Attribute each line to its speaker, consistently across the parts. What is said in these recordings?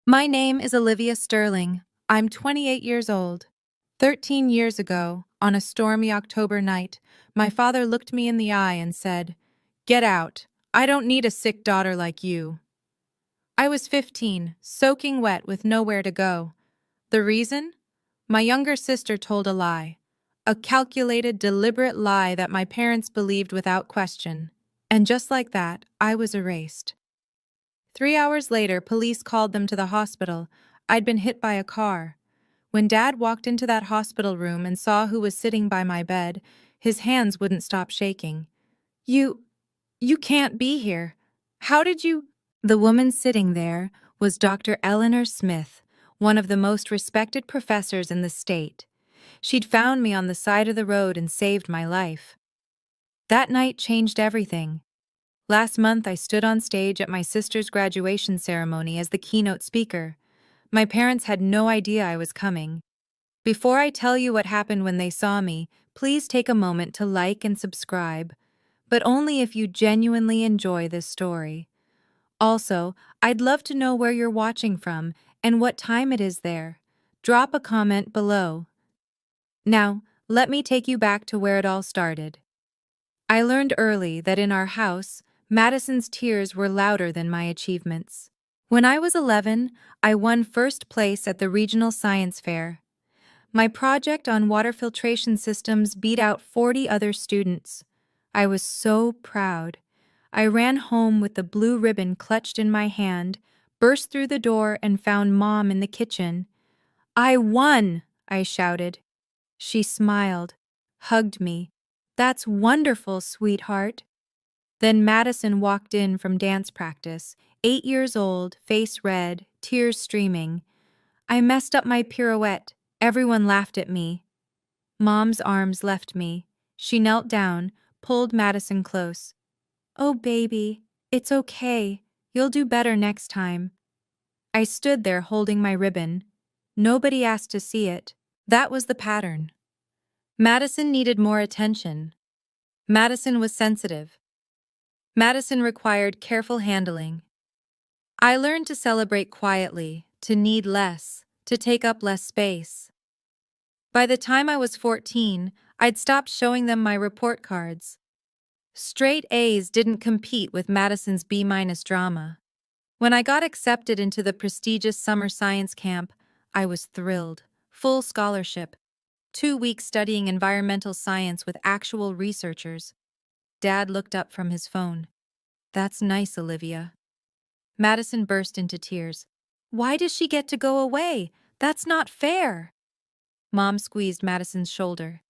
Speaker 1: My name is Olivia Sterling. I'm 28 years old. 13 years ago, on a stormy October night, my father looked me in the eye and said, "Get out. I don't need a sick daughter like you." I was 15, soaking wet with nowhere to go. The reason? My younger sister told a lie. A calculated, deliberate lie that my parents believed without question. And just like that, I was erased. 3 hours later, police called them to the hospital. I'd been hit by a car. When Dad walked into that hospital room and saw who was sitting by my bed, his hands wouldn't stop shaking. You can't be here. How did you? The woman sitting there was Dr. Eleanor Smith, one of the most respected professors in the state. She'd found me on the side of the road and saved my life. That night changed everything. Last month, I stood on stage at my sister's graduation ceremony as the keynote speaker. My parents had no idea I was coming. Before I tell you what happened when they saw me, please take a moment to like and subscribe, but only if you genuinely enjoy this story. Also, I'd love to know where you're watching from and what time it is there. Drop a comment below. Now, let me take you back to where it all started. I learned early that in our house, Madison's tears were louder than my achievements. When I was 11, I won first place at the regional science fair. My project on water filtration systems beat out 40 other students. I was so proud. I ran home with the blue ribbon clutched in my hand, burst through the door, and found Mom in the kitchen. "I won!" I shouted. She smiled, hugged me. "That's wonderful, sweetheart." Then Madison walked in from dance practice, 8 years old, face red, tears streaming. I messed up my pirouette. Everyone laughed at me. Mom's arms left me. She knelt down, pulled Madison close. "Oh, baby, it's okay. You'll do better next time." I stood there holding my ribbon. Nobody asked to see it. That was the pattern. Madison needed more attention. Madison was sensitive. Madison required careful handling. I learned to celebrate quietly, to need less, to take up less space. By the time I was 14, I'd stopped showing them my report cards. Straight A's didn't compete with Madison's B- drama. When I got accepted into the prestigious summer science camp, I was thrilled. Full scholarship. 2 weeks studying environmental science with actual researchers. Dad looked up from his phone. "That's nice, Olivia." Madison burst into tears. "Why does she get to go away? That's not fair." Mom squeezed Madison's shoulder.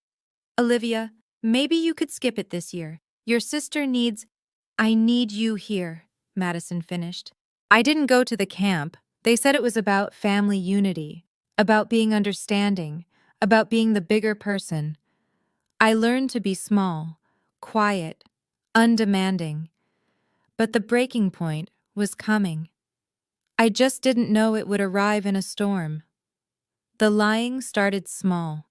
Speaker 1: "Olivia, maybe you could skip it this year. Your sister needs—" "I need you here," Madison finished. I didn't go to the camp. They said it was about family unity, about being understanding, about being the bigger person. I learned to be small, quiet, undemanding. But the breaking point was coming. I just didn't know it would arrive in a storm. The lying started small.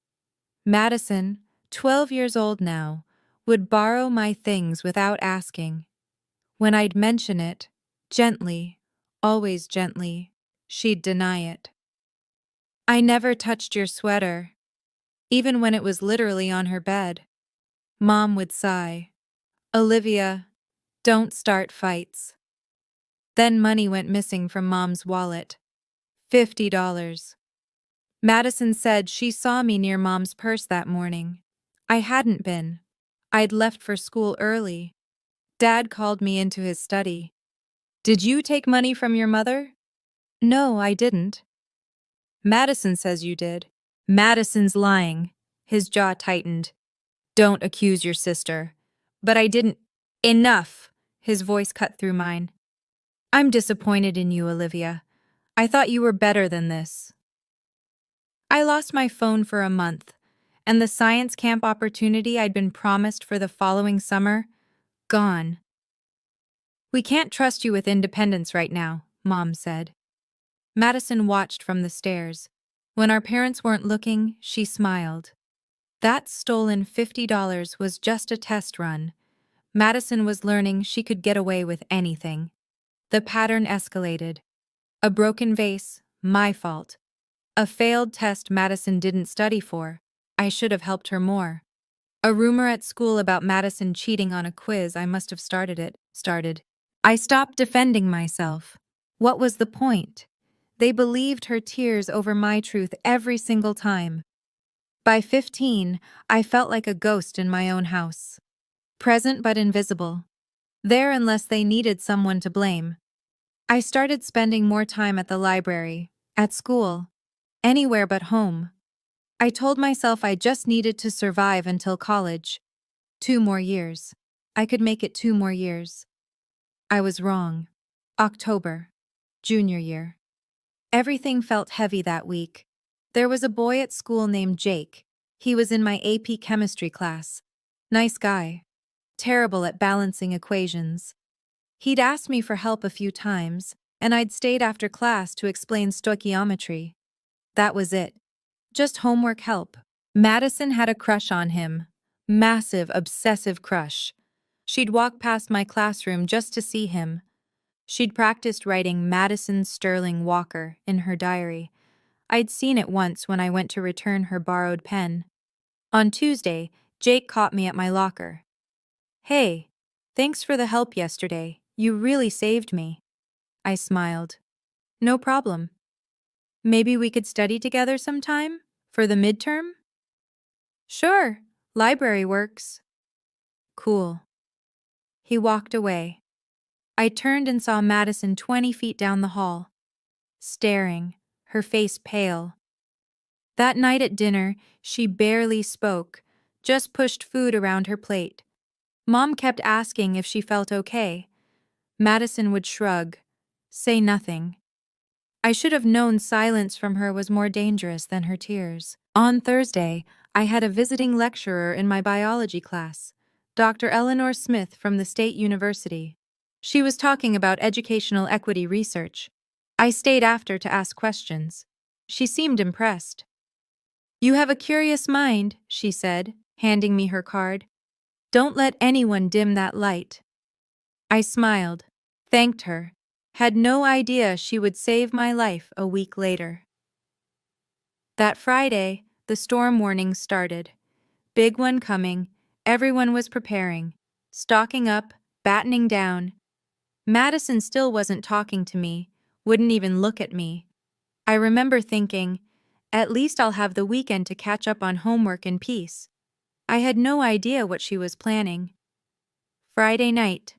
Speaker 1: Madison, 12 years old now, would borrow my things without asking. When I'd mention it, gently, always gently, she'd deny it. "I never touched your sweater," even when it was literally on her bed. Mom would sigh. "Olivia, don't start fights." Then money went missing from Mom's wallet. $50. Madison said she saw me near Mom's purse that morning. I hadn't been. I'd left for school early. Dad called me into his study. "Did you take money from your mother?" "No, I didn't." "Madison says you did." "Madison's lying." His jaw tightened. "Don't accuse your sister." "But I didn't." "Enough!" His voice cut through mine. "I'm disappointed in you, Olivia. I thought you were better than this." I lost my phone for a month, and the science camp opportunity I'd been promised for the following summer, gone. "We can't trust you with independence right now," Mom said. Madison watched from the stairs. When our parents weren't looking, she smiled. That stolen $50 was just a test run. Madison was learning she could get away with anything. The pattern escalated. A broken vase, my fault. A failed test Madison didn't study for. I should have helped her more. A rumor at school about Madison cheating on a quiz, I must have started. I stopped defending myself. What was the point? They believed her tears over my truth every single time. By 15, I felt like a ghost in my own house. Present but invisible. There unless they needed someone to blame. I started spending more time at the library, at school, anywhere but home. I told myself I just needed to survive until college. 2 more years. I could make it 2 more years. I was wrong. October. Junior year. Everything felt heavy that week. There was a boy at school named Jake. He was in my AP chemistry class. Nice guy. Terrible at balancing equations. He'd asked me for help a few times, and I'd stayed after class to explain stoichiometry. That was it. Just homework help. Madison had a crush on him. Massive, obsessive crush. She'd walk past my classroom just to see him. She'd practiced writing Madison Sterling Walker in her diary. I'd seen it once when I went to return her borrowed pen. On Tuesday, Jake caught me at my locker. "Hey, thanks for the help yesterday. You really saved me." I smiled. "No problem. Maybe we could study together sometime? For the midterm?" "Sure. Library works." "Cool." He walked away. I turned and saw Madison 20 feet down the hall, staring, her face pale. That night at dinner, she barely spoke, just pushed food around her plate. Mom kept asking if she felt okay. Madison would shrug, say nothing. I should have known silence from her was more dangerous than her tears. On Thursday, I had a visiting lecturer in my biology class, Dr. Eleanor Smith from the State University. She was talking about educational equity research. I stayed after to ask questions. She seemed impressed. "You have a curious mind," she said, handing me her card. "Don't let anyone dim that light." I smiled, thanked her, had no idea she would save my life a week later. That Friday, the storm warnings started. Big one coming, everyone was preparing, stocking up, battening down. Madison still wasn't talking to me, wouldn't even look at me. I remember thinking, at least I'll have the weekend to catch up on homework in peace. I had no idea what she was planning. Friday night.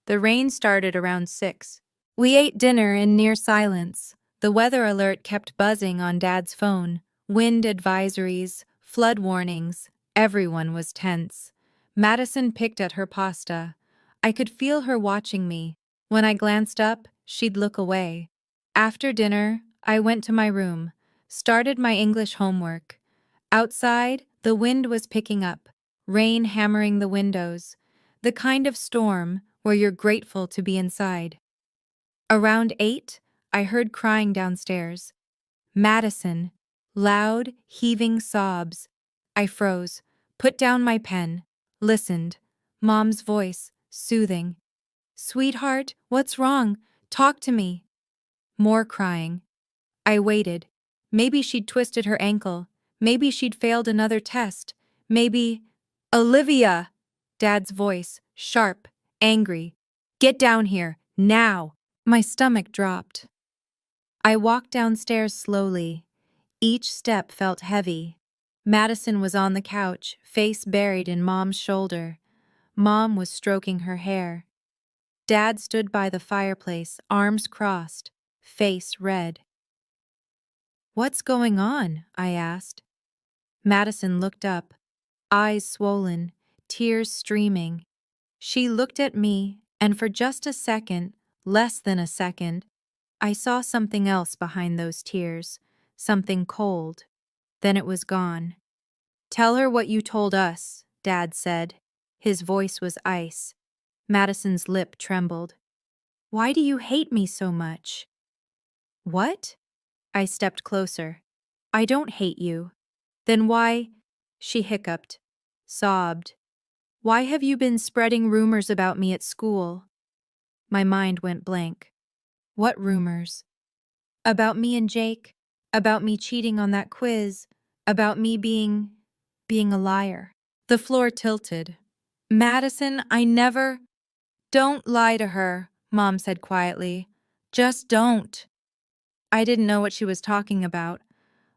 Speaker 1: The rain started around 6. We ate dinner in near silence. The weather alert kept buzzing on Dad's phone. Wind advisories, flood warnings. Everyone was tense. Madison picked at her pasta. I could feel her watching me. When I glanced up, she'd look away. After dinner, I went to my room, started my English homework. Outside, the wind was picking up, rain hammering the windows, the kind of storm where you're grateful to be inside. Around 8, I heard crying downstairs. Madison, loud, heaving sobs. I froze, put down my pen, listened. Mom's voice, soothing. "Sweetheart, what's wrong? Talk to me." More crying. I waited. Maybe she'd twisted her ankle. Maybe she'd failed another test. Maybe... "Olivia!" Dad's voice, sharp, angry. "Get down here, now!" My stomach dropped. I walked downstairs slowly. Each step felt heavy. Madison was on the couch, face buried in Mom's shoulder. Mom was stroking her hair. Dad stood by the fireplace, arms crossed, face red. "What's going on?" I asked. Madison looked up, eyes swollen, tears streaming. She looked at me, and for just a second, less than a second, I saw something else behind those tears, something cold. Then it was gone. "Tell her what you told us," Dad said. His voice was ice. Madison's lip trembled. "Why do you hate me so much?" "What?" I stepped closer. "I don't hate you." "Then why—" She hiccuped, sobbed. "Why have you been spreading rumors about me at school?" My mind went blank. What rumors? About me and Jake, about me cheating on that quiz, about me being a liar. The floor tilted. Madison, I never. Don't lie to her, Mom said quietly. Just don't. I didn't know what she was talking about,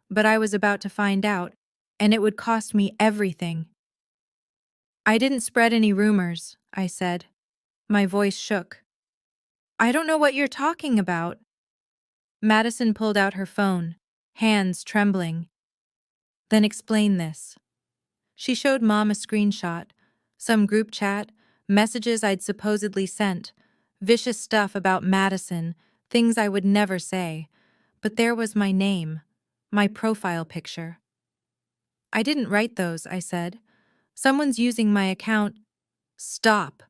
Speaker 1: but I was about to find out, and it would cost me everything. I didn't spread any rumors, I said. My voice shook. I don't know what you're talking about. Madison pulled out her phone, hands trembling. Then explain this. She showed Mom a screenshot, some group chat, messages I'd supposedly sent, vicious stuff about Madison, things I would never say. But there was my name, my profile picture. I didn't write those, I said. Someone's using my account. Stop.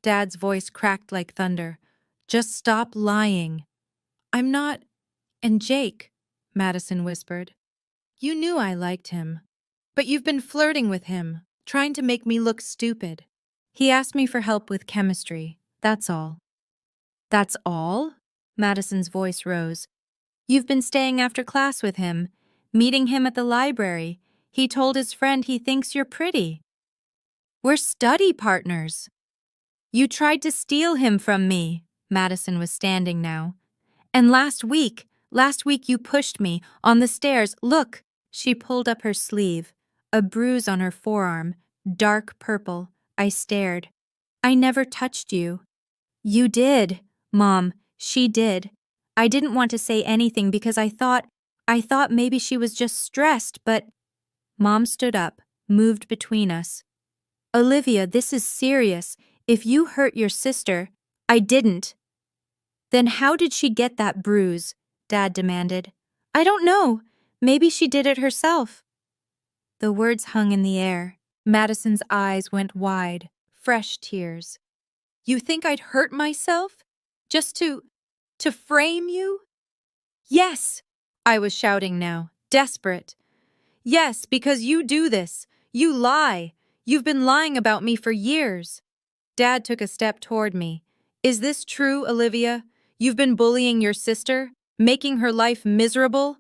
Speaker 1: Dad's voice cracked like thunder. Just stop lying. I'm not. And Jake, Madison whispered. You knew I liked him. But you've been flirting with him, trying to make me look stupid. He asked me for help with chemistry. That's all. That's all? Madison's voice rose. You've been staying after class with him, meeting him at the library. He told his friend he thinks you're pretty. We're study partners. You tried to steal him from me. Madison was standing now. And last week you pushed me on the stairs. Look, she pulled up her sleeve, a bruise on her forearm, dark purple. I stared. I never touched you. You did, Mom. She did. I didn't want to say anything because I thought maybe she was just stressed, but Mom stood up, moved between us. Olivia, this is serious. If you hurt your sister, I didn't. Then how did she get that bruise? Dad demanded. I don't know. Maybe she did it herself. The words hung in the air. Madison's eyes went wide, fresh tears. You think I'd hurt myself? Just to frame you? Yes, I was shouting now, desperate. Yes, because you do this. You lie. You've been lying about me for years. Dad took a step toward me. Is this true, Olivia? You've been bullying your sister? Making her life miserable?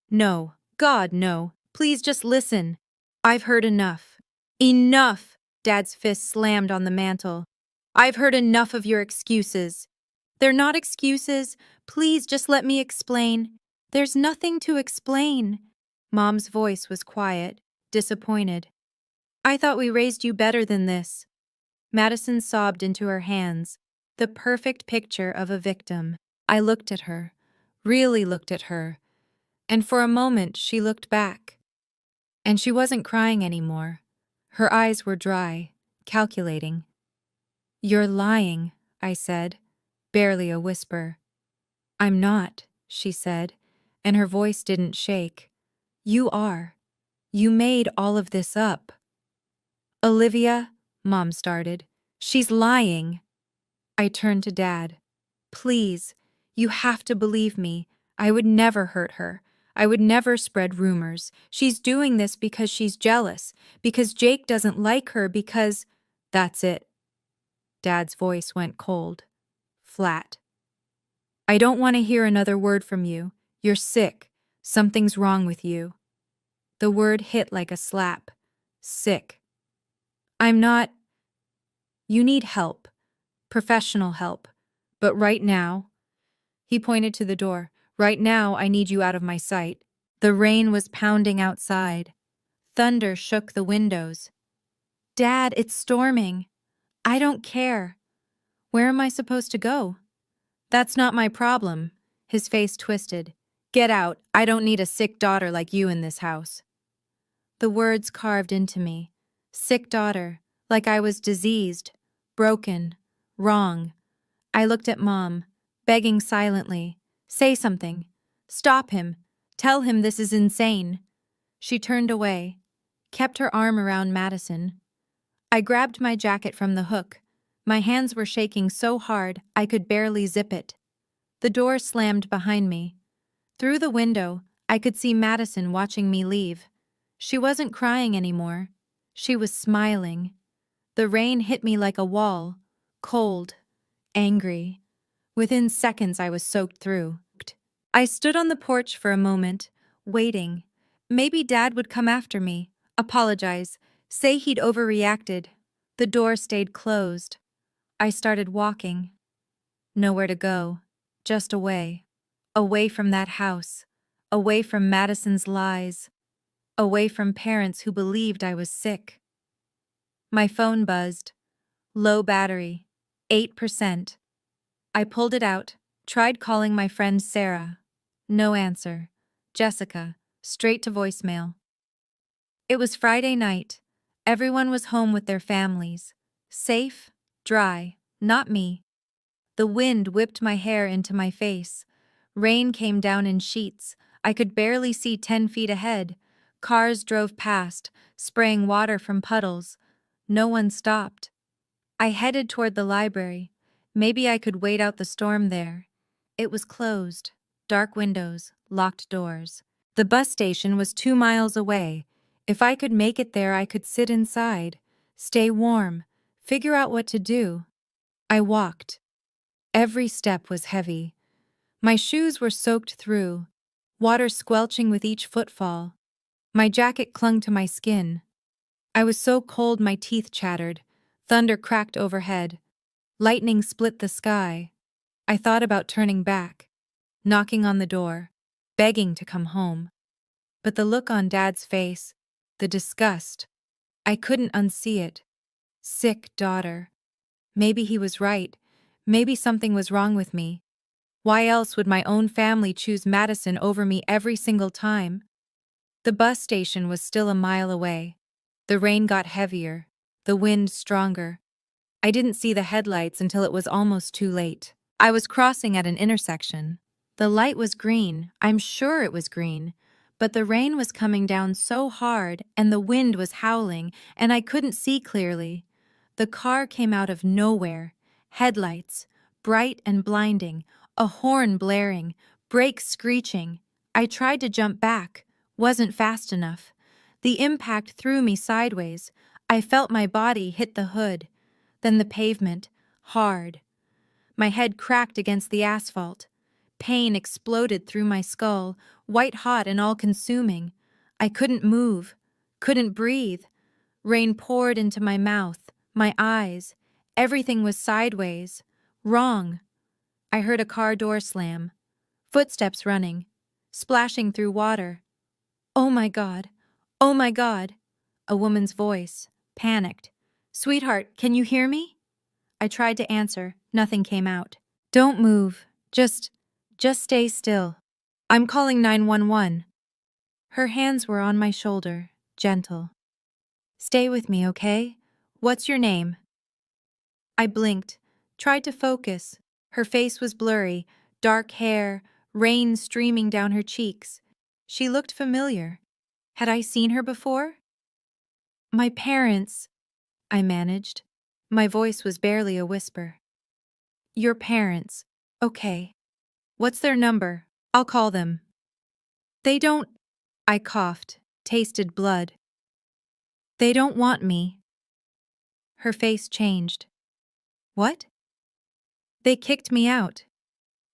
Speaker 1: No. God, no. Please just listen. I've heard enough. Enough! Dad's fist slammed on the mantel. I've heard enough of your excuses. They're not excuses. Please just let me explain. There's nothing to explain. Mom's voice was quiet, disappointed. I thought we raised you better than this. Madison sobbed into her hands, the perfect picture of a victim. I looked at her, really looked at her, and for a moment she looked back. And she wasn't crying anymore. Her eyes were dry, calculating. You're lying, I said, barely a whisper. I'm not, she said, and her voice didn't shake. You are. You made all of this up. Olivia, Mom started. She's lying. I turned to Dad. Please, you have to believe me. I would never hurt her. I would never spread rumors. She's doing this because she's jealous, because Jake doesn't like her, because... That's it. Dad's voice went cold, flat. I don't want to hear another word from you. You're sick. Something's wrong with you. The word hit like a slap. Sick. I'm not... You need help. Professional help. But right now... He pointed to the door. Right now, I need you out of my sight. The rain was pounding outside. Thunder shook the windows. Dad, it's storming. I don't care. Where am I supposed to go? That's not my problem. His face twisted. Get out. I don't need a sick daughter like you in this house. The words carved into me. Sick daughter, like I was diseased, broken, wrong. I looked at Mom, begging silently. Say something. Stop him. Tell him this is insane. She turned away, kept her arm around Madison. I grabbed my jacket from the hook. My hands were shaking so hard I could barely zip it. The door slammed behind me. Through the window, I could see Madison watching me leave. She wasn't crying anymore. She was smiling. The rain hit me like a wall, cold, angry. Within seconds, I was soaked through. I stood on the porch for a moment, waiting. Maybe Dad would come after me, apologize, say he'd overreacted. The door stayed closed. I started walking. Nowhere to go. Just away. Away from that house. Away from Madison's lies. Away from parents who believed I was sick. My phone buzzed. Low battery. 8%. I pulled it out, tried calling my friend Sarah. No answer. Jessica, straight to voicemail. It was Friday night. Everyone was home with their families. Safe, dry, not me. The wind whipped my hair into my face. Rain came down in sheets. I could barely see 10 feet ahead. Cars drove past, spraying water from puddles. No one stopped. I headed toward the library. Maybe I could wait out the storm there. It was closed. Dark windows, locked doors. The bus station was 2 miles away. If I could make it there, I could sit inside, stay warm, figure out what to do. I walked. Every step was heavy. My shoes were soaked through, water squelching with each footfall. My jacket clung to my skin. I was so cold my teeth chattered. Thunder cracked overhead. Lightning split the sky. I thought about turning back, knocking on the door, begging to come home. But the look on Dad's face, the disgust, I couldn't unsee it. Sick daughter. Maybe he was right. Maybe something was wrong with me. Why else would my own family choose Madison over me every single time? The bus station was still a mile away. The rain got heavier, the wind stronger. I didn't see the headlights until it was almost too late. I was crossing at an intersection. The light was green, I'm sure it was green, but the rain was coming down so hard and the wind was howling and I couldn't see clearly. The car came out of nowhere. Headlights, bright and blinding, a horn blaring, brakes screeching. I tried to jump back, wasn't fast enough. The impact threw me sideways. I felt my body hit the hood. Then the pavement, hard. My head cracked against the asphalt. Pain exploded through my skull, white-hot and all-consuming. I couldn't move, couldn't breathe. Rain poured into my mouth, my eyes. Everything was sideways. Wrong. I heard a car door slam. Footsteps running. Splashing through water. Oh my God. Oh my God. A woman's voice. Panicked. Sweetheart, can you hear me? I tried to answer. Nothing came out. Don't move. Just stay still. I'm calling 911. Her hands were on my shoulder, gentle. Stay with me, okay? What's your name? I blinked, tried to focus. Her face was blurry, dark hair, rain streaming down her cheeks. She looked familiar. Had I seen her before? My parents, I managed. My voice was barely a whisper. Your parents. Okay. What's their number? I'll call them. They don't... I coughed, tasted blood. They don't want me. Her face changed. What? They kicked me out.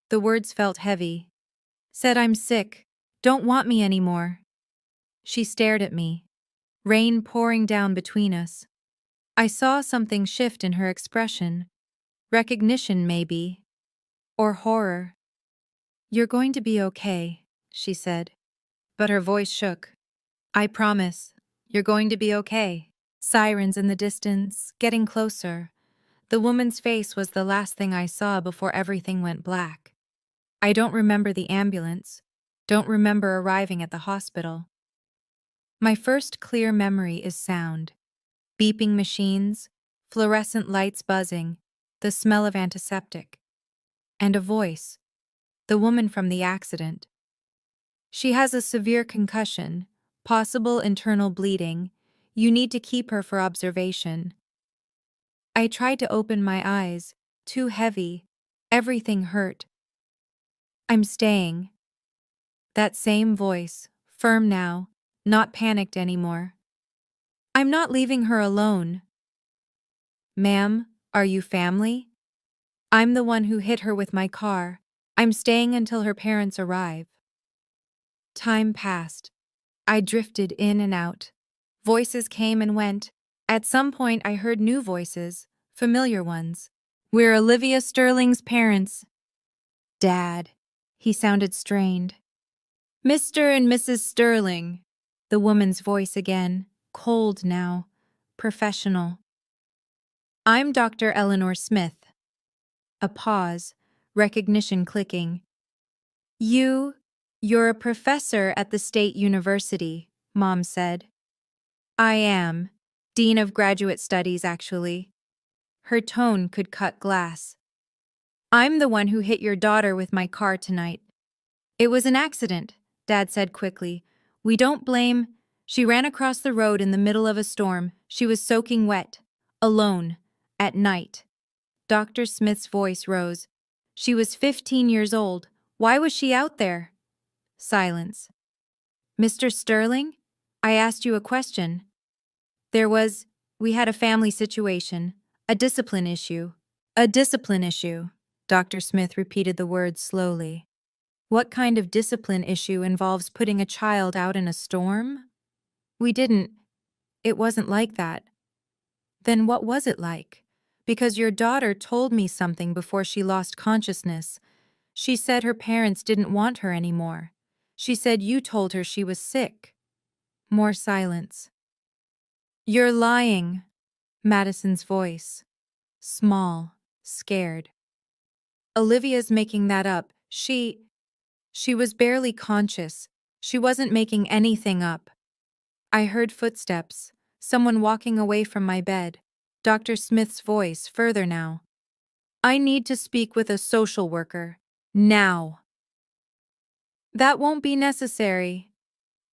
Speaker 1: The words felt heavy. Said I'm sick. Don't want me anymore. She stared at me. Rain pouring down between us. I saw something shift in her expression. Recognition, maybe. Or horror. You're going to be okay, she said. But her voice shook. I promise. You're going to be okay. Sirens in the distance, getting closer. The woman's face was the last thing I saw before everything went black. I don't remember the ambulance. Don't remember arriving at the hospital. My first clear memory is sound. Beeping machines, fluorescent lights buzzing, the smell of antiseptic. And a voice. The woman from the accident. She has a severe concussion, possible internal bleeding. You need to keep her for observation. I tried to open my eyes, too heavy. Everything hurt. I'm staying. That same voice, firm now, not panicked anymore. I'm not leaving her alone. Ma'am, are you family? I'm the one who hit her with my car. I'm staying until her parents arrive. Time passed. I drifted in and out. Voices came and went. At some point, I heard new voices, familiar ones. We're Olivia Sterling's parents. Dad. He sounded strained. Mr. and Mrs. Sterling. The woman's voice again, cold now, professional. I'm Dr. Eleanor Smith. A pause, recognition clicking. You're a professor at the State University, Mom said. I am. Dean of Graduate Studies, actually. Her tone could cut glass. I'm the one who hit your daughter with my car tonight. It was an accident, Dad said quickly. We don't blame. She ran across the road in the middle of a storm. She was soaking wet. Alone. At night. Dr. Smith's voice rose. She was 15 years old. Why was she out there? Silence. Mr. Sterling? I asked you a question. We had a family situation. A discipline issue. A discipline issue. Dr. Smith repeated the words slowly. What kind of discipline issue involves putting a child out in a storm? It wasn't like that. Then what was it like? Because your daughter told me something before she lost consciousness. She said her parents didn't want her anymore. She said you told her she was sick. More silence. You're lying. Madison's voice. Small, scared. Olivia's making that up. She was barely conscious. She wasn't making anything up. I heard footsteps, someone walking away from my bed. Dr. Smith's voice, further now. I need to speak with a social worker. Now. That won't be necessary.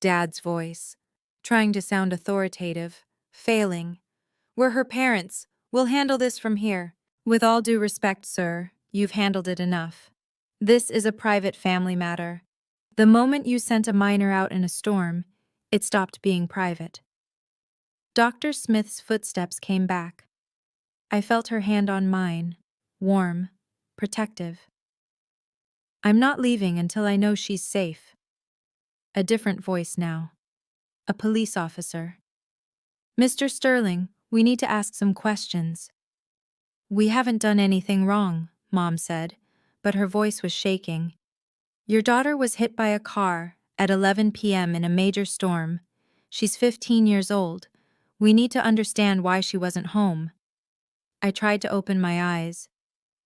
Speaker 1: Dad's voice, trying to sound authoritative, failing. We're her parents. We'll handle this from here. With all due respect, sir, you've handled it enough. This is a private family matter. The moment you sent a minor out in a storm, it stopped being private. Dr. Smith's footsteps came back. I felt her hand on mine, warm, protective. I'm not leaving until I know she's safe. A different voice now. A police officer. Mr. Sterling, we need to ask some questions. We haven't done anything wrong, Mom said, but her voice was shaking. Your daughter was hit by a car at 11 p.m. in a major storm. She's 15 years old. We need to understand why she wasn't home. I tried to open my eyes,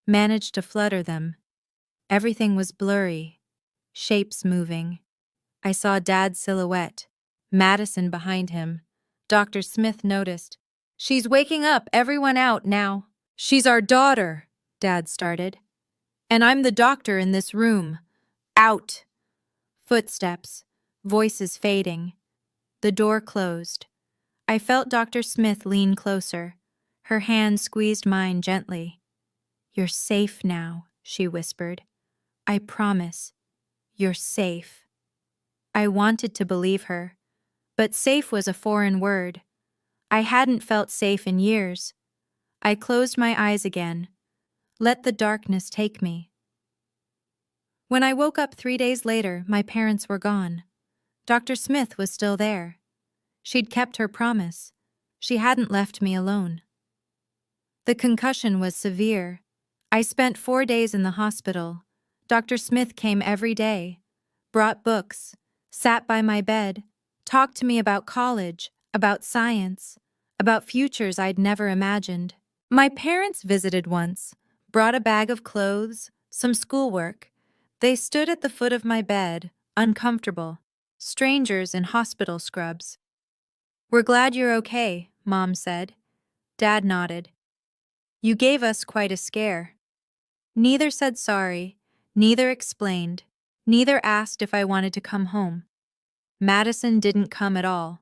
Speaker 1: managed to flutter them. Everything was blurry, shapes moving. I saw Dad's silhouette, Madison behind him. Dr. Smith noticed. She's waking up, everyone out now. She's our daughter, Dad started. And I'm the doctor in this room. Out. Footsteps, voices fading. The door closed. I felt Dr. Smith lean closer. Her hand squeezed mine gently. You're safe now, she whispered. I promise. You're safe. I wanted to believe her, but safe was a foreign word. I hadn't felt safe in years. I closed my eyes again. Let the darkness take me. When I woke up 3 days later, my parents were gone. Dr. Smith was still there. She'd kept her promise. She hadn't left me alone. The concussion was severe. I spent 4 days in the hospital. Dr. Smith came every day, brought books, sat by my bed, talked to me about college, about science, about futures I'd never imagined. My parents visited once, brought a bag of clothes, some schoolwork. They stood at the foot of my bed, uncomfortable, strangers in hospital scrubs. We're glad you're okay, Mom said. Dad nodded. You gave us quite a scare. Neither said sorry, neither explained, neither asked if I wanted to come home. Madison didn't come at all.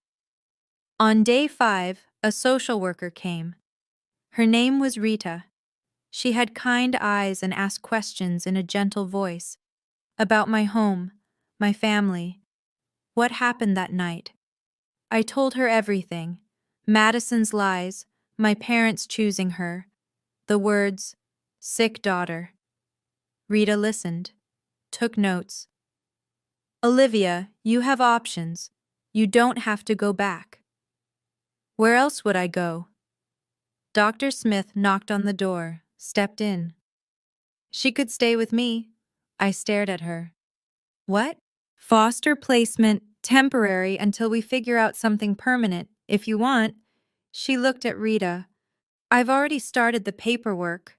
Speaker 1: On day 5, a social worker came. Her name was Rita. She had kind eyes and asked questions in a gentle voice. About my home, my family, what happened that night. I told her everything. Madison's lies, my parents choosing her, the words, sick daughter. Rita listened. took notes. Olivia, you have options. You don't have to go back. Where else would I go? Dr. Smith knocked on the door, stepped in. She could stay with me. I stared at her. What? Foster placement, temporary until we figure out something permanent, if you want. She looked at Rita. I've already started the paperwork.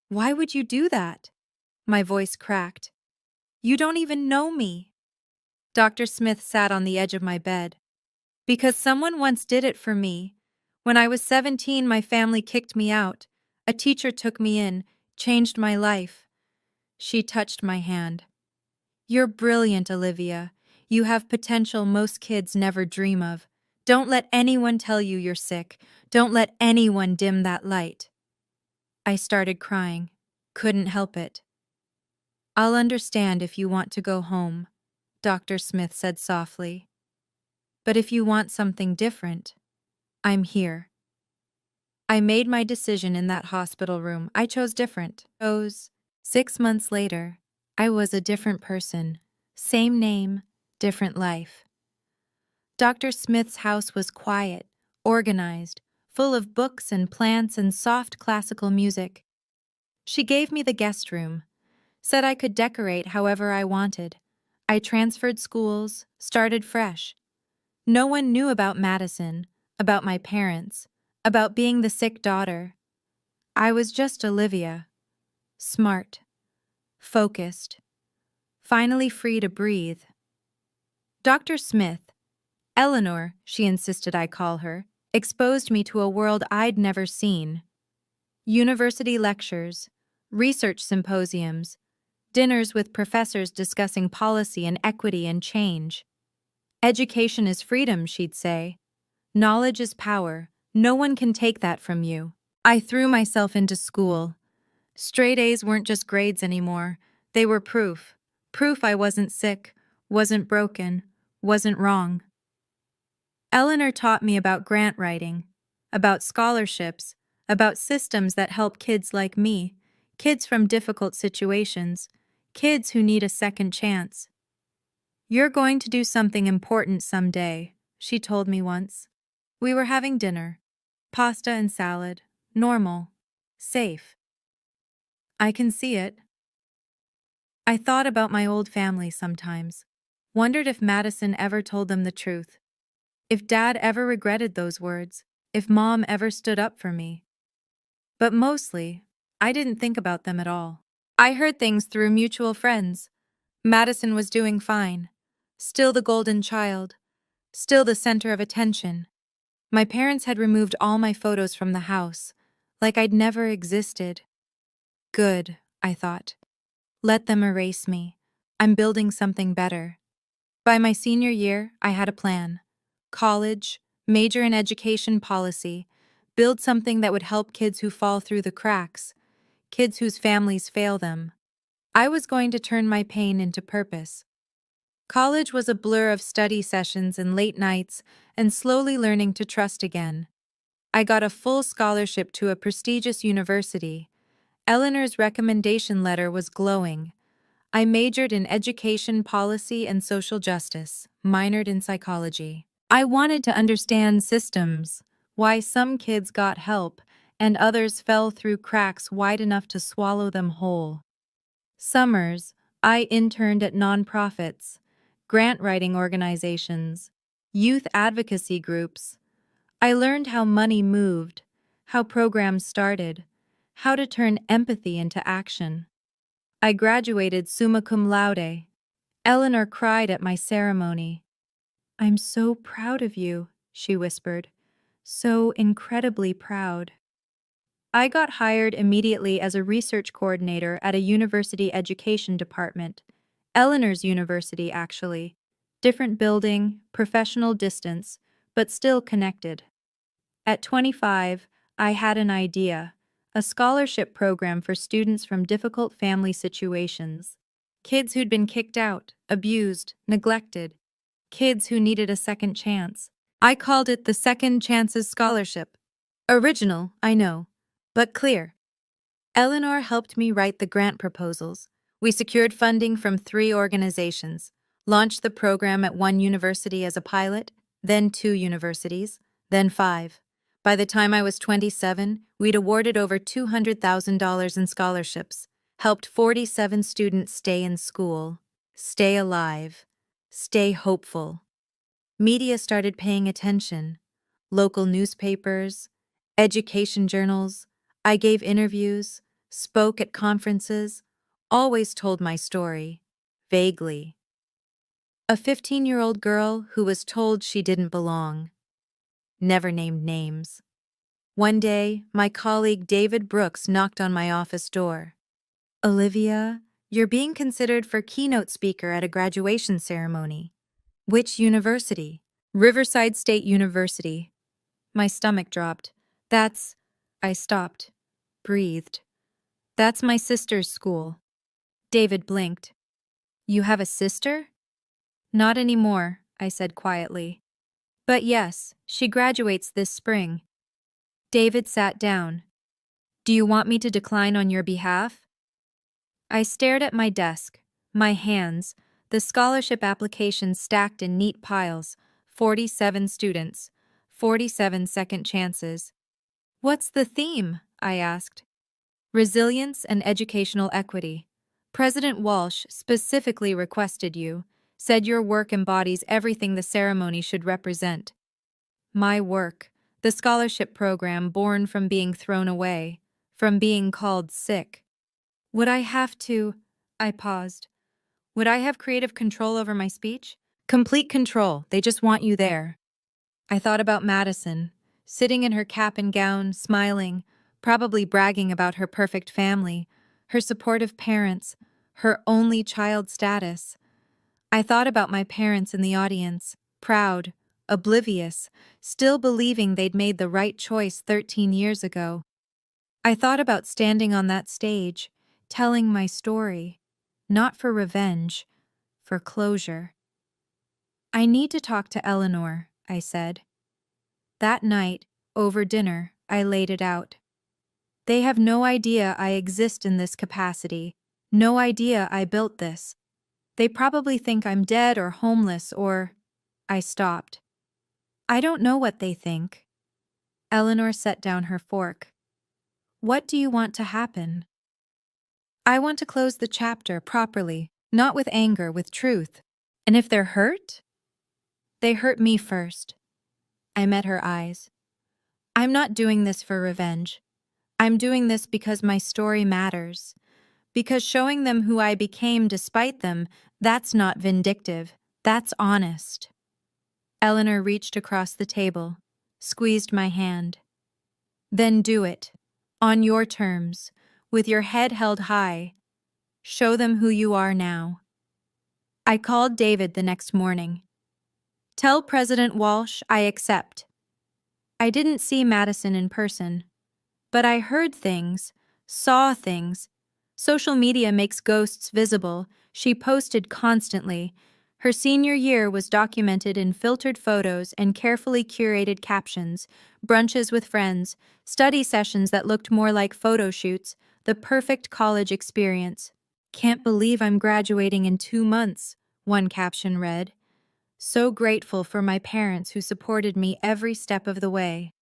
Speaker 1: Why would you do that? My voice cracked. You don't even know me. Dr. Smith sat on the edge of my bed. Because someone once did it for me. When I was 17, my family kicked me out. A teacher took me in, changed my life. She touched my hand. You're brilliant, Olivia. You have potential most kids never dream of. Don't let anyone tell you you're sick. Don't let anyone dim that light. I started crying. Couldn't help it. I'll understand if you want to go home, Dr. Smith said softly. But if you want something different, I'm here. I made my decision in that hospital room. I chose different. 6 months later, I was a different person. Same name, different life. Dr. Smith's house was quiet, organized, full of books and plants and soft classical music. She gave me the guest room, said I could decorate however I wanted. I transferred schools, started fresh. No one knew about Madison, about my parents, about being the sick daughter. I was just Olivia. Smart. Focused. Finally free to breathe. Dr. Smith, Eleanor, she insisted I call her, exposed me to a world I'd never seen. University lectures, research symposiums, dinners with professors discussing policy and equity and change. Education is freedom, she'd say. Knowledge is power. No one can take that from you. I threw myself into school. Straight A's weren't just grades anymore. They were proof. Proof I wasn't sick, wasn't broken, wasn't wrong. Eleanor taught me about grant writing, about scholarships, about systems that help kids like me, kids from difficult situations, kids who need a second chance. You're going to do something important someday, she told me once. We were having dinner. Pasta and salad. Normal. Safe. I can see it. I thought about my old family sometimes. Wondered if Madison ever told them the truth. If Dad ever regretted those words. If Mom ever stood up for me. But mostly, I didn't think about them at all. I heard things through mutual friends. Madison was doing fine. Still the golden child. Still the center of attention. My parents had removed all my photos from the house, like I'd never existed. Good, I thought. Let them erase me. I'm building something better. By my senior year, I had a plan. College, major in education policy, build something that would help kids who fall through the cracks, kids whose families fail them. I was going to turn my pain into purpose. College was a blur of study sessions and late nights and slowly learning to trust again. I got a full scholarship to a prestigious university. Eleanor's recommendation letter was glowing. I majored in education policy and social justice, minored in psychology. I wanted to understand systems, why some kids got help and others fell through cracks wide enough to swallow them whole. Summers, I interned at nonprofits, grant writing organizations, youth advocacy groups. I learned how money moved, how programs started, how to turn empathy into action. I graduated summa cum laude. Eleanor cried at my ceremony. I'm so proud of you, she whispered. So incredibly proud. I got hired immediately as a research coordinator at a university education department. Eleanor's university, actually. Different building, professional distance, but still connected. At 25, I had an idea. A scholarship program for students from difficult family situations. Kids who'd been kicked out, abused, neglected. Kids who needed a second chance. I called it the Second Chances Scholarship. Original, I know, but clear. Eleanor helped me write the grant proposals. We secured funding from 3 organizations, launched the program at 1 university as a pilot, then 2 universities, then 5. By the time I was 27, we'd awarded over $200,000 in scholarships, helped 47 students stay in school, stay alive, stay hopeful. Media started paying attention. Local newspapers, education journals. I gave interviews, spoke at conferences, always told my story, vaguely. A 15-year-old girl who was told she didn't belong. Never named names. One day, my colleague David Brooks knocked on my office door. "Olivia, you're being considered for keynote speaker at a graduation ceremony." "Which university?" "Riverside State University." My stomach dropped. I stopped, breathed. "That's my sister's school." David blinked. "You have a sister?" "Not anymore," I said quietly. "But yes, she graduates this spring." David sat down. "Do you want me to decline on your behalf?" I stared at my desk, my hands, the scholarship applications stacked in neat piles, 47 students, 47 second chances. "What's the theme?" I asked. "Resilience and educational equity. President Walsh specifically requested you, said your work embodies everything the ceremony should represent." My work, the scholarship program born from being thrown away, from being called sick. Would I have to? I paused. Would I have creative control over my speech? Complete control, they just want you there. I thought about Madison, sitting in her cap and gown, smiling, probably bragging about her perfect family, her supportive parents, her only child status. I thought about my parents in the audience, proud, oblivious, still believing they'd made the right choice 13 years ago. I thought about standing on that stage, telling my story, not for revenge, for closure. "I need to talk to Eleanor," I said. That night, over dinner, I laid it out. They have no idea I exist in this capacity, no idea I built this. They probably think I'm dead or homeless or... I stopped. "I don't know what they think." Eleanor set down her fork. "What do you want to happen?" "I want to close the chapter properly, not with anger, with truth. And if they're hurt?" "They hurt me first." I met her eyes. "I'm not doing this for revenge. I'm doing this because my story matters. Because showing them who I became despite them, that's not vindictive. That's honest." Eleanor reached across the table, squeezed my hand. "Then do it. On your terms, with your head held high. Show them who you are now." I called David the next morning. "Tell President Walsh I accept." I didn't see Madison in person, but I heard things, saw things. Social media makes ghosts visible. She posted constantly. Her senior year was documented in filtered photos and carefully curated captions, brunches with friends, study sessions that looked more like photo shoots, the perfect college experience. "Can't believe I'm graduating in 2 months," one caption read. "So grateful for my parents who supported me every step of the way."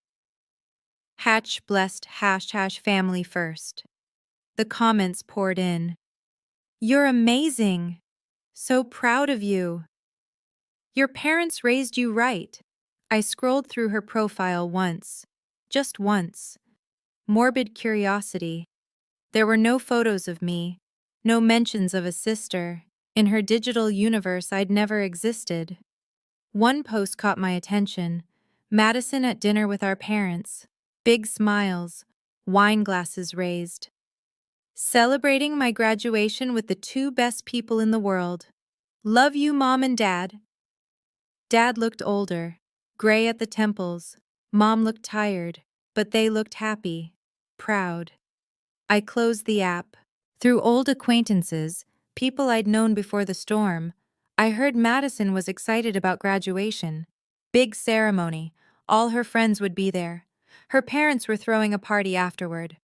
Speaker 1: Hatch blessed #family first. The comments poured in. "You're amazing. So proud of you. Your parents raised you right." I scrolled through her profile once. Just once. Morbid curiosity. There were no photos of me, no mentions of a sister. In her digital universe, I'd never existed. One post caught my attention. Madison at dinner with our parents. Big smiles, wine glasses raised. "Celebrating my graduation with the 2 best people in the world. Love you, Mom and Dad." Dad looked older, gray at the temples. Mom looked tired, but they looked happy, proud. I closed the app. Through old acquaintances, people I'd known before the storm, I heard Madison was excited about graduation. Big ceremony. All her friends would be there. Her parents were throwing a party afterward.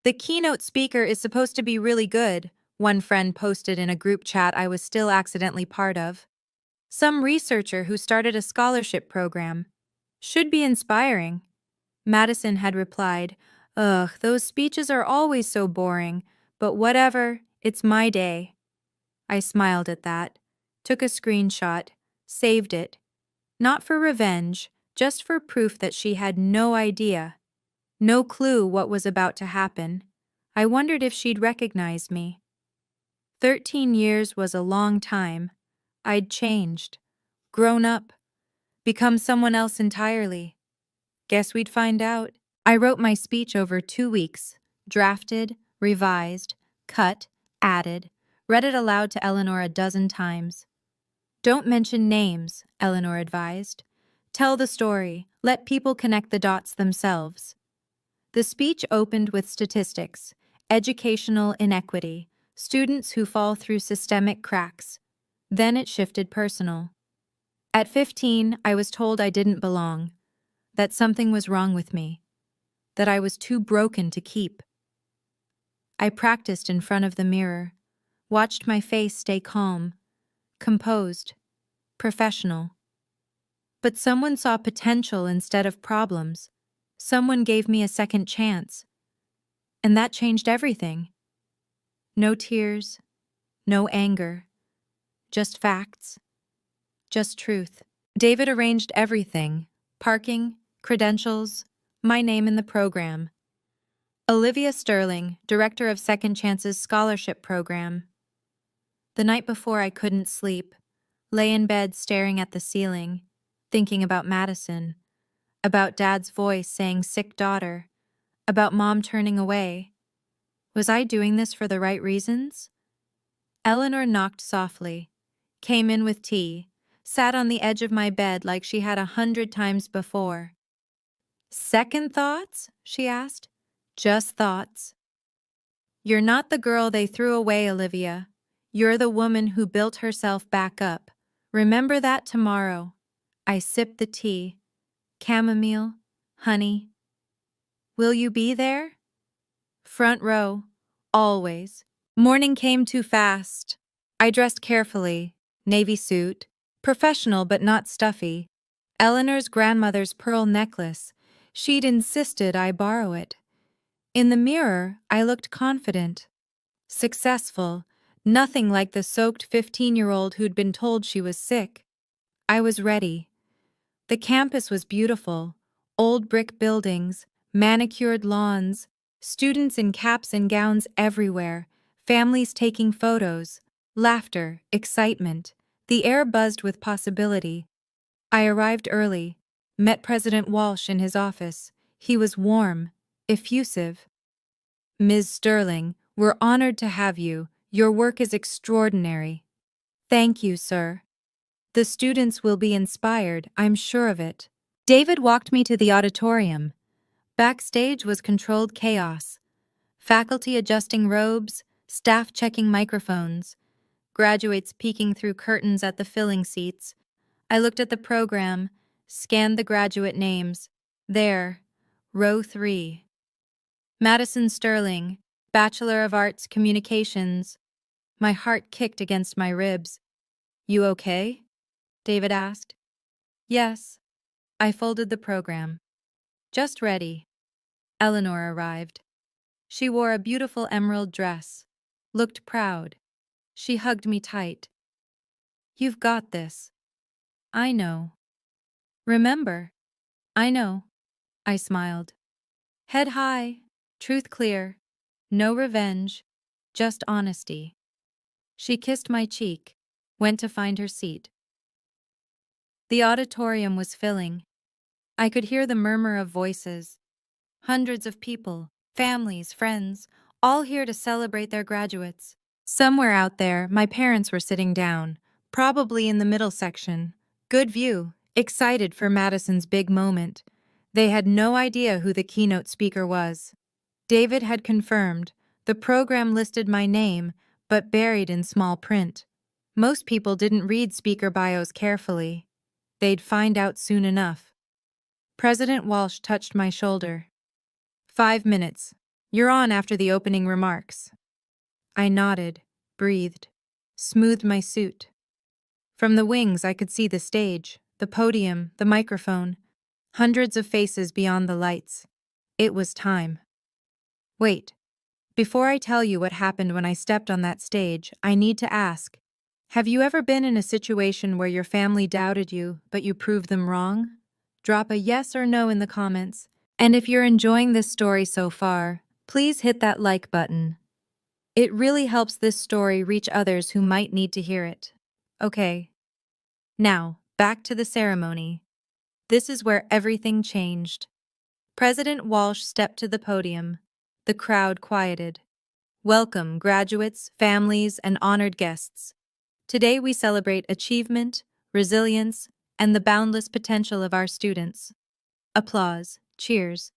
Speaker 1: "The keynote speaker is supposed to be really good," one friend posted in a group chat I was still accidentally part of. Some researcher who started a scholarship program. Should be inspiring. Madison had replied, "Ugh, those speeches are always so boring, but whatever, it's my day." I smiled at that, took a screenshot, saved it. Not for revenge, just for proof that she had no idea, no clue what was about to happen. I wondered if she'd recognize me. 13 years was a long time. I'd changed, grown up, become someone else entirely. Guess we'd find out. I wrote my speech over 2 weeks, drafted, revised, cut, added, read it aloud to Eleanor a dozen times. "Don't mention names," Eleanor advised. "Tell the story. Let people connect the dots themselves." The speech opened with statistics, educational inequity, students who fall through systemic cracks. Then it shifted personal. At 15, I was told I didn't belong, that something was wrong with me, that I was too broken to keep. I practiced in front of the mirror, watched my face stay calm, composed, professional. But someone saw potential instead of problems. Someone gave me a second chance. And that changed everything. No tears, no anger, just facts, just truth. David arranged everything: parking, credentials, my name in the program. Olivia Sterling, director of Second Chance's scholarship program. The night before, I couldn't sleep, lay in bed staring at the ceiling, thinking about Madison, about Dad's voice saying sick daughter, about Mom turning away. Was I doing this for the right reasons? Eleanor knocked softly, came in with tea, sat on the edge of my bed like she had 100 times before. "Second thoughts?" she asked. "Just thoughts. You're not the girl they threw away, Olivia. You're the woman who built herself back up. Remember that tomorrow." I sipped the tea. Chamomile, honey. "Will you be there?" "Front row. Always." Morning came too fast. I dressed carefully, navy suit, professional but not stuffy. Eleanor's grandmother's pearl necklace. She'd insisted I borrow it. In the mirror, I looked confident, successful, nothing like the soaked 15-year-old who'd been told she was sick. I was ready. The campus was beautiful. Old brick buildings, manicured lawns, students in caps and gowns everywhere, families taking photos, laughter, excitement. The air buzzed with possibility. I arrived early, met President Walsh in his office. He was warm, effusive. "Ms. Sterling, we're honored to have you. Your work is extraordinary." "Thank you, sir. The students will be inspired, I'm sure of it." David walked me to the auditorium. Backstage was controlled chaos. Faculty adjusting robes, staff checking microphones, graduates peeking through curtains at the filling seats. I looked at the program, scanned the graduate names. There, row 3. Madison Sterling, Bachelor of Arts Communications. My heart kicked against my ribs. "You okay?" David asked. "Yes." I folded the program. "Just ready." Eleanor arrived. She wore a beautiful emerald dress, looked proud. She hugged me tight. "You've got this." "I know." "Remember." "I know." I smiled. Head high, truth clear, no revenge, just honesty. She kissed my cheek, went to find her seat. The auditorium was filling. I could hear the murmur of voices. Hundreds of people, families, friends, all here to celebrate their graduates. Somewhere out there, my parents were sitting down, probably in the middle section. Good view, excited for Madison's big moment. They had no idea who the keynote speaker was. David had confirmed. The program listed my name, but buried in small print. Most people didn't read speaker bios carefully. They'd find out soon enough. President Walsh touched my shoulder. 5 minutes. You're on after the opening remarks." I nodded. breathed, smoothed my suit. From the wings, I could see the stage, the podium, the microphone, hundreds of faces beyond the lights. It was time. Wait, before I tell you what happened when I stepped on that stage, I need to ask, have you ever been in a situation where your family doubted you, but you proved them wrong? Drop a yes or no in the comments. And if you're enjoying this story so far, please hit that like button. It really helps this story reach others who might need to hear it. Okay. Now, back to the ceremony. This is where everything changed. President Walsh stepped to the podium. The crowd quieted. Welcome, graduates, families, and honored guests. Today we celebrate achievement, resilience, and the boundless potential of our students. Applause, cheers.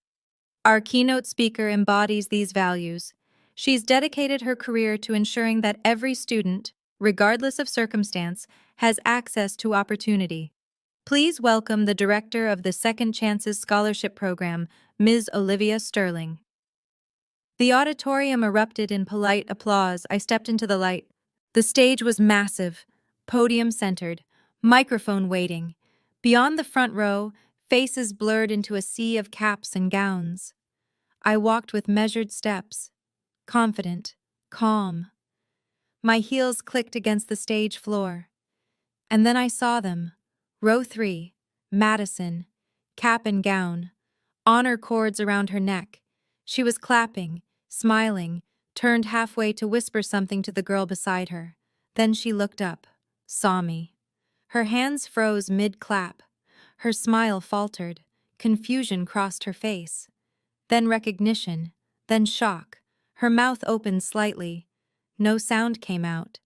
Speaker 1: Our keynote speaker embodies these values. She's dedicated her career to ensuring that every student, regardless of circumstance, has access to opportunity. Please welcome the director of the Second Chances Scholarship Program, Ms. Olivia Sterling. The auditorium erupted in polite applause. I stepped into the light. The stage was massive, podium centered, microphone waiting. Beyond the front row, faces blurred into a sea of caps and gowns. I walked with measured steps, confident, calm. My heels clicked against the stage floor. And then I saw them. Row 3, Madison, cap and gown, honor cords around her neck. She was clapping, smiling, turned halfway to whisper something to the girl beside her. Then she looked up, saw me. Her hands froze mid-clap. Her smile faltered. Confusion crossed her face. Then recognition, then shock. Her mouth opened slightly. No sound came out.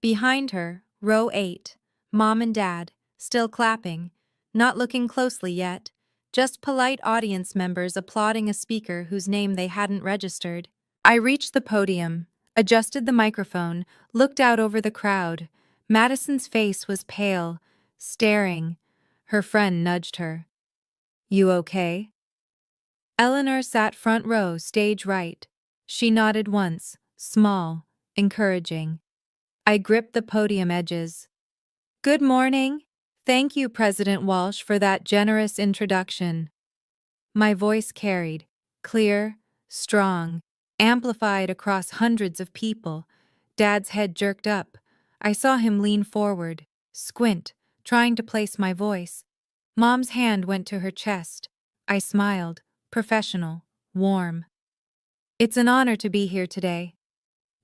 Speaker 1: Behind her, row 8, Mom and Dad, still clapping, not looking closely yet, just polite audience members applauding a speaker whose name they hadn't registered. I reached the podium, adjusted the microphone, looked out over the crowd. Madison's face was pale, staring. Her friend nudged her. "You okay?" Eleanor sat front row, stage right. She nodded once, small, encouraging. I gripped the podium edges. "Good morning. Thank you, President Walsh, for that generous introduction." My voice carried, clear, strong, amplified across hundreds of people. Dad's head jerked up. I saw him lean forward, squint, trying to place my voice. Mom's hand went to her chest. I smiled, professional, warm. "It's an honor to be here today.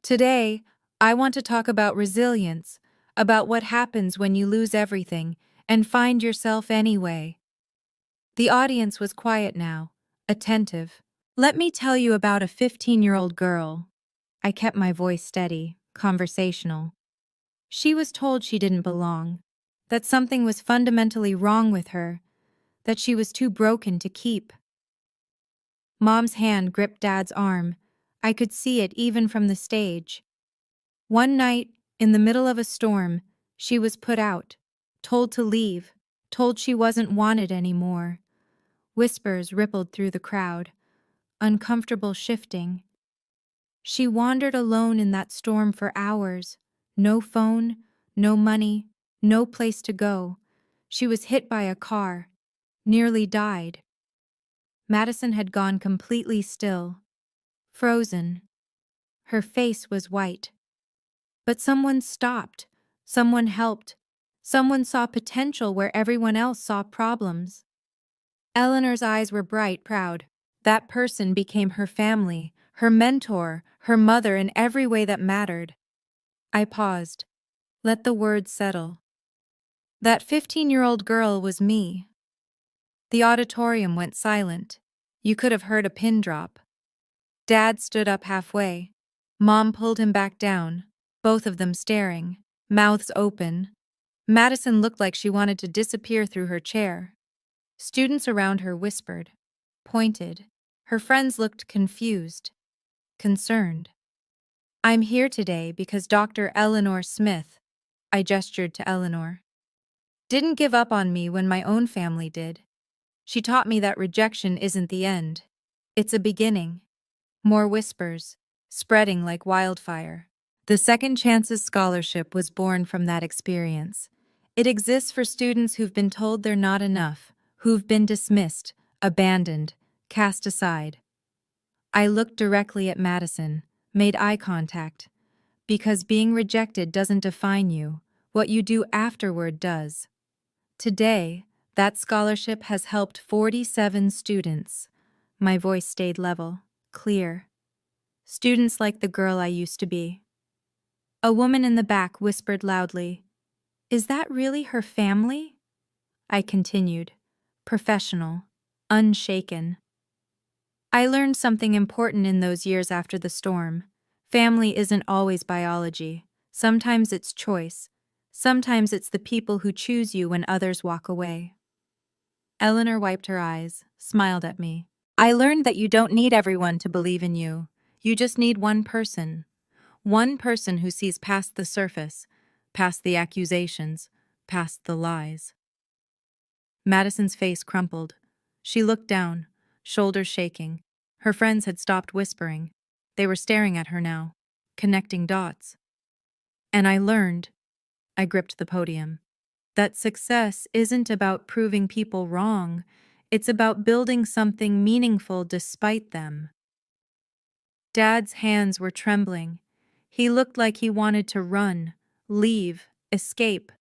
Speaker 1: Today, I want to talk about resilience, about what happens when you lose everything and find yourself anyway." The audience was quiet now, attentive. "Let me tell you about a 15-year-old girl." I kept my voice steady, conversational. She was told she didn't belong, that something was fundamentally wrong with her, that she was too broken to keep. Mom's hand gripped Dad's arm. I could see it even from the stage. One night, in the middle of a storm, she was put out, told to leave, told she wasn't wanted anymore. Whispers rippled through the crowd, uncomfortable shifting. She wandered alone in that storm for hours. No phone, no money, no place to go. She was hit by a car, nearly died. Madison had gone completely still, frozen. Her face was white. But someone stopped, someone helped, someone saw potential where everyone else saw problems. Eleanor's eyes were bright, proud. That person became her family, her mentor, her mother in every way that mattered. I paused. Let the words settle. That 15-year-old girl was me. The auditorium went silent. You could have heard a pin drop. Dad stood up halfway. Mom pulled him back down, both of them staring, mouths open. Madison looked like she wanted to disappear through her chair. Students around her whispered, pointed. Her friends looked confused, concerned. "I'm here today because Dr. Eleanor Smith," I gestured to Eleanor, "didn't give up on me when my own family did. She taught me that rejection isn't the end. It's a beginning." More whispers, spreading like wildfire. The Second Chances Scholarship was born from that experience. It exists for students who've been told they're not enough, who've been dismissed, abandoned, cast aside. I looked directly at Madison, made eye contact, because being rejected doesn't define you. What you do afterward does. Today, that scholarship has helped 47 students. My voice stayed level, clear. Students like the girl I used to be. A woman in the back whispered loudly, "Is that really her family?" I continued, professional, unshaken. I learned something important in those years after the storm. Family isn't always biology. Sometimes it's choice. Sometimes it's the people who choose you when others walk away. Eleanor wiped her eyes, smiled at me. I learned that you don't need everyone to believe in you. You just need one person. One person who sees past the surface, past the accusations, past the lies. Madison's face crumpled. She looked down, shoulders shaking. Her friends had stopped whispering. They were staring at her now, connecting dots. And I learned, I gripped the podium, that success isn't about proving people wrong. It's about building something meaningful despite them. Dad's hands were trembling. He looked like he wanted to run, leave, escape.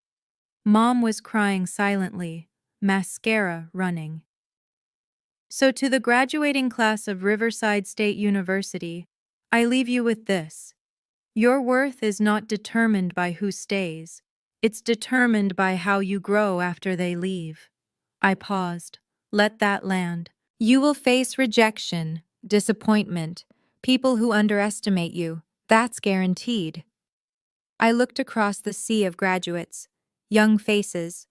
Speaker 1: Mom was crying silently, mascara running. So to the graduating class of Riverside State University, I leave you with this. Your worth is not determined by who stays. It's determined by how you grow after they leave. I paused. Let that land. You will face rejection, disappointment, people who underestimate you. That's guaranteed. I looked across the sea of graduates, young faces,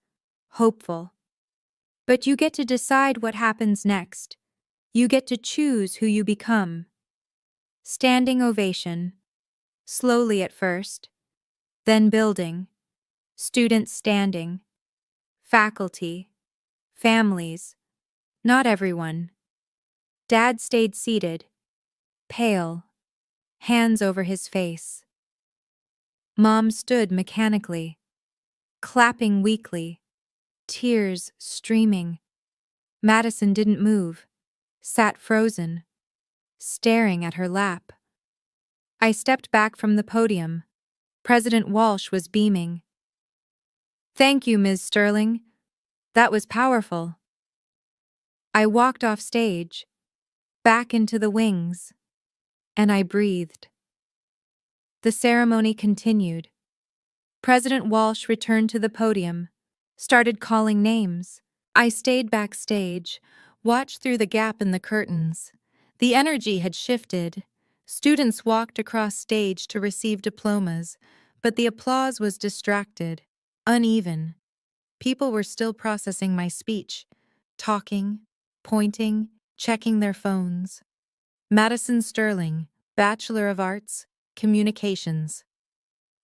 Speaker 1: hopeful. But you get to decide what happens next. You get to choose who you become. Standing ovation. Slowly at first. Then building. Students standing. Faculty. Families. Not everyone. Dad stayed seated. Pale. Hands over his face. Mom stood mechanically. Clapping weakly. Tears streaming. Madison didn't move. Sat frozen. Staring at her lap. I stepped back from the podium. President Walsh was beaming. "Thank you, Ms. Sterling. That was powerful." I walked off stage, back into the wings, and I breathed. The ceremony continued. President Walsh returned to the podium, started calling names. I stayed backstage, watched through the gap in the curtains. The energy had shifted. Students walked across stage to receive diplomas, but the applause was distracted, uneven. People were still processing my speech, talking, pointing, checking their phones. Madison Sterling, Bachelor of Arts, Communications.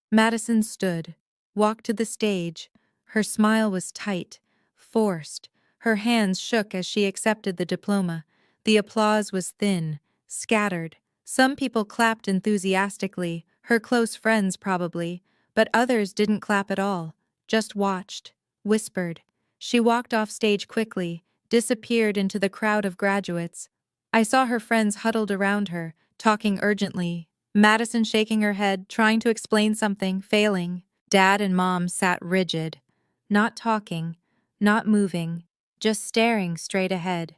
Speaker 1: Madison stood, walked to the stage. Her smile was tight, forced. Her hands shook as she accepted the diploma. The applause was thin, scattered. Some people clapped enthusiastically, her close friends probably, but others didn't clap at all, just watched, whispered. She walked off stage quickly, disappeared into the crowd of graduates. I saw her friends huddled around her, talking urgently. Madison shaking her head, trying to explain something, failing. Dad and Mom sat rigid, not talking, not moving, just staring straight ahead.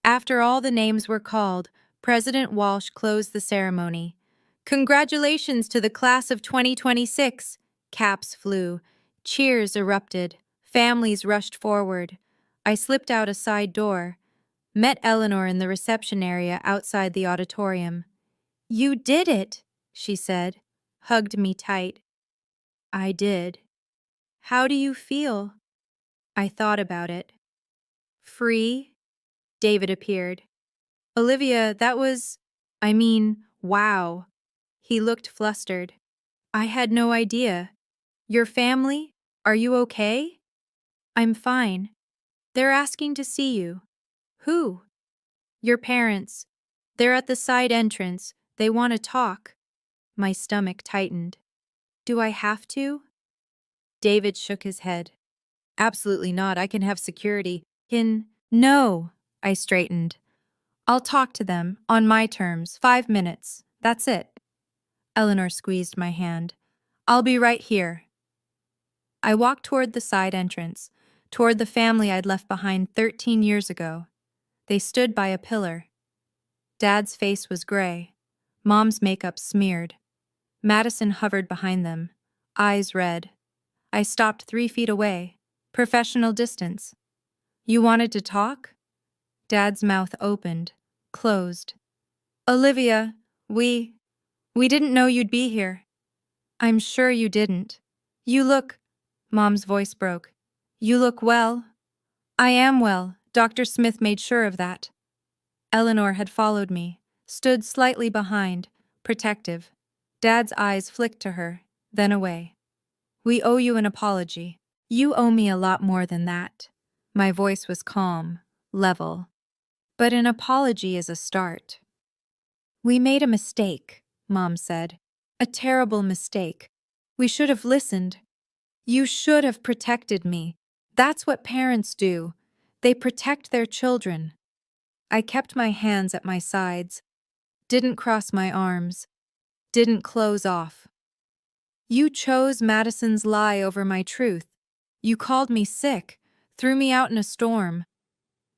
Speaker 1: After all the names were called, President Walsh closed the ceremony. "Congratulations to the class of 2026. Caps flew. Cheers erupted. Families rushed forward. I slipped out a side door, met Eleanor in the reception area outside the auditorium. "You did it," she said, hugged me tight. I did. "How do you feel?" I thought about it. "Free?" David appeared. "Olivia, that was, wow." He looked flustered. "I had no idea. Your family? Are you okay?" "I'm fine. They're asking to see you." "Who?" "Your parents. They're at the side entrance. They want to talk." My stomach tightened. Do I have to? David shook his head. Absolutely not. I can have security. No, I straightened. I'll talk to them, on my terms, 5 minutes. That's it. Eleanor squeezed my hand. I'll be right here. I walked toward the side entrance, toward the family I'd left behind 13 years ago. They stood by a pillar. Dad's face was gray. Mom's makeup smeared. Madison hovered behind them, eyes red. I stopped 3 feet away. Professional distance. You wanted to talk? Dad's mouth opened, closed. Olivia, we didn't know you'd be here. I'm sure you didn't. You look, Mom's voice broke. You look well. I am well. Dr. Smith made sure of that. Eleanor had followed me, stood slightly behind, protective. Dad's eyes flicked to her, then away. We owe you an apology. You owe me a lot more than that. My voice was calm, level. But an apology is a start. We made a mistake, Mom said. A terrible mistake. We should have listened. You should have protected me. That's what parents do. They protect their children. I kept my hands at my sides, didn't cross my arms, didn't close off. You chose Madison's lie over my truth. You called me sick, threw me out in a storm.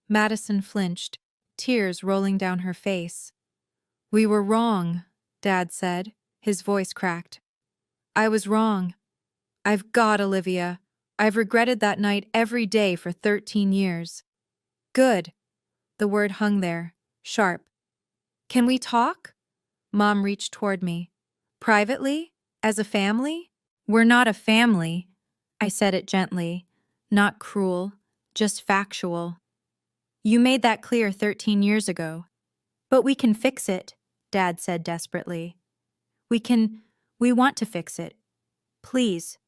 Speaker 1: Madison flinched, tears rolling down her face. We were wrong, Dad said, his voice cracked. I was wrong. I've got Olivia. I've regretted that night every day for 13 years. Good. The word hung there, sharp. Can we talk? Mom reached toward me. Privately? As a family? We're not a family. I said it gently, not cruel, just factual. You made that clear 13 years ago. But we can fix it, Dad said desperately. We want to fix it. Please.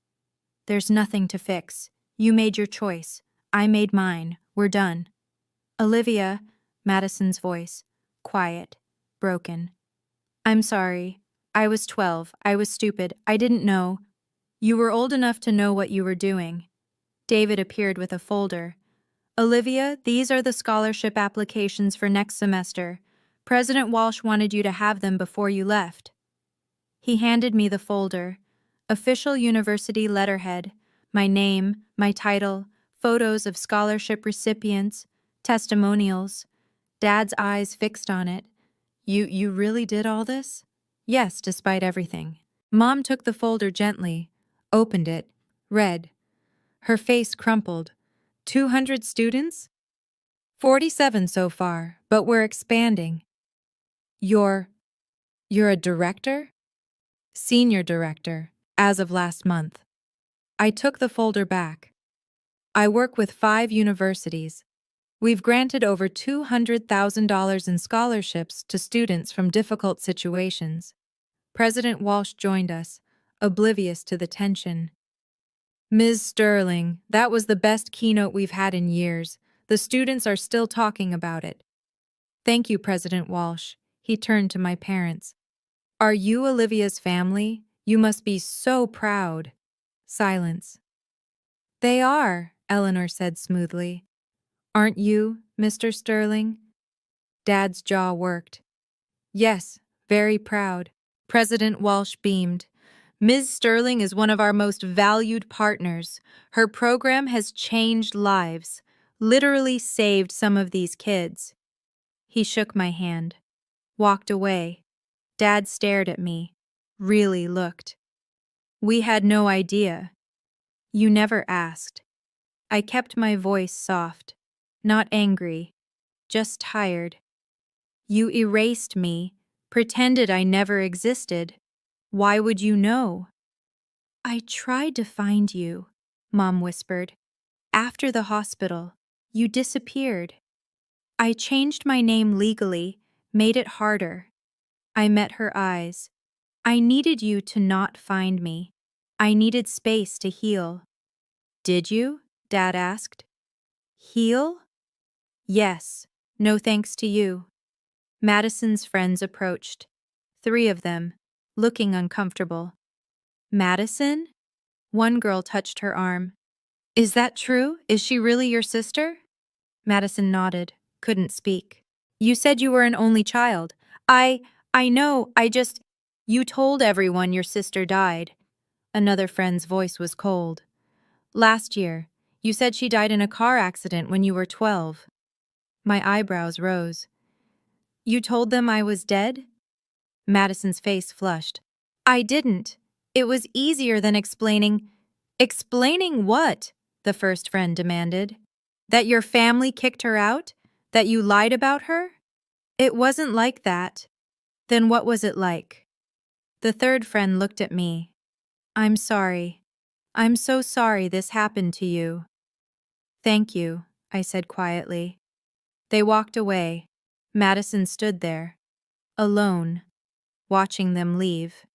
Speaker 1: There's nothing to fix. You made your choice. I made mine. We're done. Olivia, Madison's voice, quiet, broken. I'm sorry. I was 12. I was stupid. I didn't know. You were old enough to know what you were doing. David appeared with a folder. Olivia, these are the scholarship applications for next semester. President Walsh wanted you to have them before you left. He handed me the folder. Official university letterhead, my name, my title, photos of scholarship recipients, testimonials. Dad's eyes fixed on it. You really did all this? Yes, despite everything. Mom took the folder gently, opened it, read. Her face crumpled. 200 students? 47 so far, but we're expanding. You're a director? Senior director, as of last month. I took the folder back. I work with 5 universities. We've granted over $200,000 in scholarships to students from difficult situations. President Walsh joined us, oblivious to the tension. Ms. Sterling, that was the best keynote we've had in years. The students are still talking about it. Thank you, President Walsh. He turned to my parents. Are you Olivia's family? You must be so proud. Silence. They are, Eleanor said smoothly. Aren't you, Mr. Sterling? Dad's jaw worked. Yes, very proud. President Walsh beamed. Ms. Sterling is one of our most valued partners. Her program has changed lives, literally saved some of these kids. He shook my hand, walked away. Dad stared at me, really looked. We had no idea. You never asked. I kept my voice soft, not angry, just tired. You erased me, pretended I never existed. Why would you know? I tried to find you, Mom whispered. After the hospital, you disappeared. I changed my name legally, made it harder. I met her eyes. I needed you to not find me. I needed space to heal. Did you? Dad asked. Heal? Yes, no thanks to you. Madison's friends approached. 3 of them, looking uncomfortable. Madison? One girl touched her arm. Is that true? Is she really your sister? Madison nodded, couldn't speak. You said you were an only child. I know, You told everyone your sister died. Another friend's voice was cold. Last year, you said she died in a car accident when you were 12. My eyebrows rose. You told them I was dead? Madison's face flushed. I didn't. It was easier than explaining. Explaining what? The first friend demanded. That your family kicked her out? That you lied about her? It wasn't like that. Then what was it like? The third friend looked at me. I'm sorry. I'm so sorry this happened to you. Thank you, I said quietly. They walked away. Madison stood there, alone, watching them leave.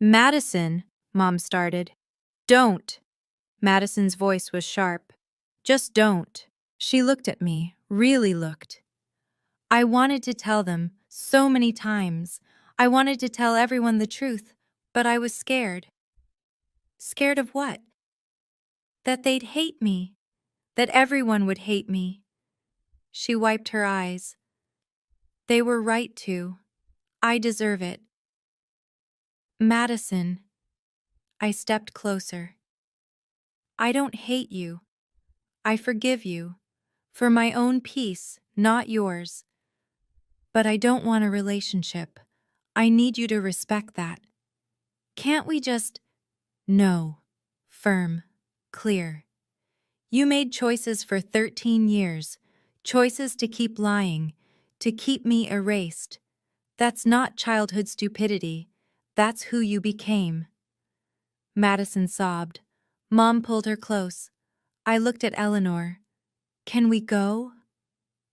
Speaker 1: Madison, Mom started. Don't. Madison's voice was sharp. Just don't. She looked at me, really looked. I wanted to tell them so many times. I wanted to tell everyone the truth, but I was scared. Scared of what? That they'd hate me. That everyone would hate me. She wiped her eyes. They were right to. I deserve it. Madison. I stepped closer. I don't hate you. I forgive you. For my own peace, not yours. But I don't want a relationship. I need you to respect that. Can't we just... No. Firm. Clear. You made choices for 13 years. Choices to keep lying. To keep me erased. That's not childhood stupidity. That's who you became. Madison sobbed. Mom pulled her close. I looked at Eleanor. Can we go?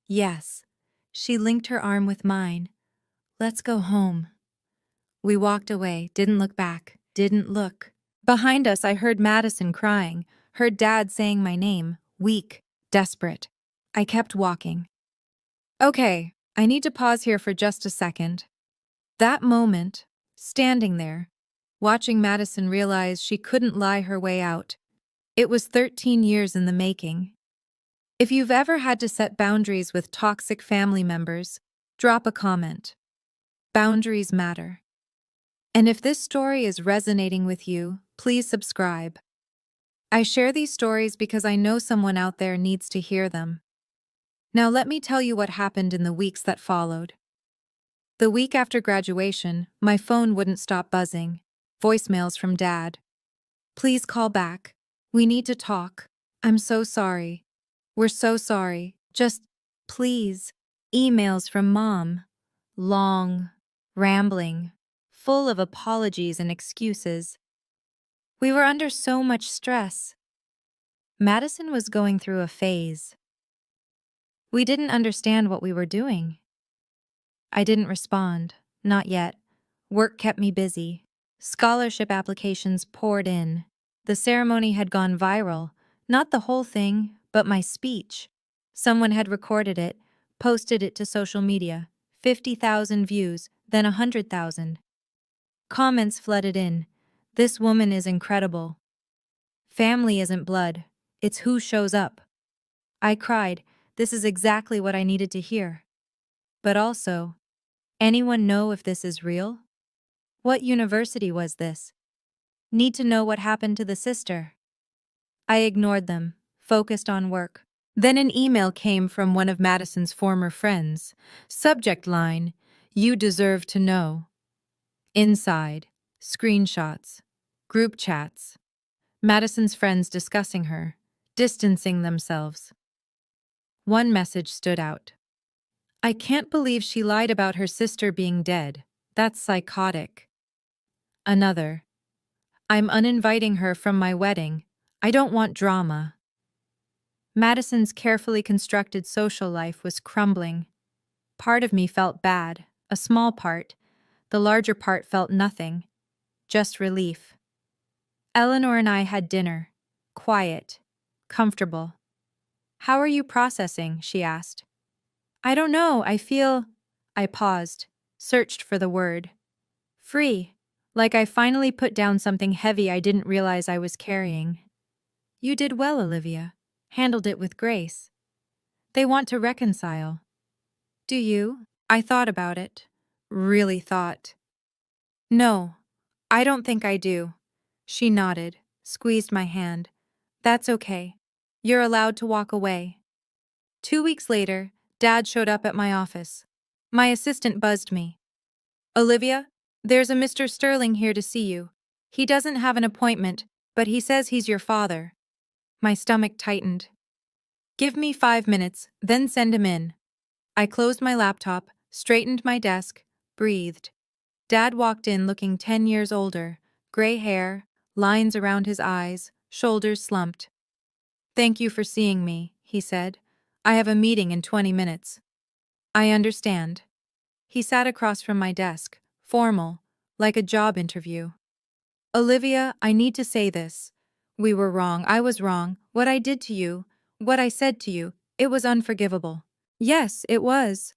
Speaker 1: Yes. She linked her arm with mine. Let's go home. We walked away, didn't look back, didn't look. Behind us, I heard Madison crying, heard Dad saying my name, weak, desperate. I kept walking. Okay, I need to pause here for just a second. That moment, standing there, watching Madison realize she couldn't lie her way out, it was 13 years in the making. If you've ever had to set boundaries with toxic family members, drop a comment. Boundaries matter. And if this story is resonating with you, please subscribe. I share these stories because I know someone out there needs to hear them. Now let me tell you what happened in the weeks that followed. The week after graduation, my phone wouldn't stop buzzing. Voicemails from Dad. Please call back. We need to talk. I'm so sorry. We're so sorry. Just, please. Emails from Mom. Long, rambling, full of apologies and excuses. We were under so much stress. Madison was going through a phase. We didn't understand what we were doing. I didn't respond, not yet. Work kept me busy. Scholarship applications poured in. The ceremony had gone viral, not the whole thing, but my speech. Someone had recorded it, posted it to social media. 50,000 views, then 100,000. Comments flooded in. This woman is incredible. Family isn't blood. It's who shows up. I cried. This is exactly what I needed to hear. But also, anyone know if this is real? What university was this? Need to know what happened to the sister. I ignored them, focused on work. Then an email came from one of Madison's former friends. Subject line, "You deserve to know." Inside, screenshots, group chats. Madison's friends discussing her, distancing themselves. One message stood out. I can't believe she lied about her sister being dead. That's psychotic. Another. I'm uninviting her from my wedding. I don't want drama. Madison's carefully constructed social life was crumbling. Part of me felt bad, a small part. The larger part felt nothing, just relief. Eleanor and I had dinner. Quiet. Comfortable. How are you processing? She asked. I don't know, I feel... I paused, searched for the word. Free. Like I finally put down something heavy I didn't realize I was carrying. You did well, Olivia. Handled it with grace. They want to reconcile. Do you? I thought about it. Really thought. No, I don't think I do. She nodded, squeezed my hand. That's okay. You're allowed to walk away. 2 weeks later, Dad showed up at my office. My assistant buzzed me. Olivia, there's a Mr. Sterling here to see you. He doesn't have an appointment, but he says he's your father. My stomach tightened. Give me 5 minutes, then send him in. I closed my laptop, straightened my desk, breathed. Dad walked in looking 10 years older, gray hair, lines around his eyes, shoulders slumped. Thank you for seeing me, he said. I have a meeting in 20 minutes. I understand. He sat across from my desk, formal, like a job interview. Olivia, I need to say this. We were wrong. I was wrong. What I did to you, what I said to you, it was unforgivable. Yes, it was.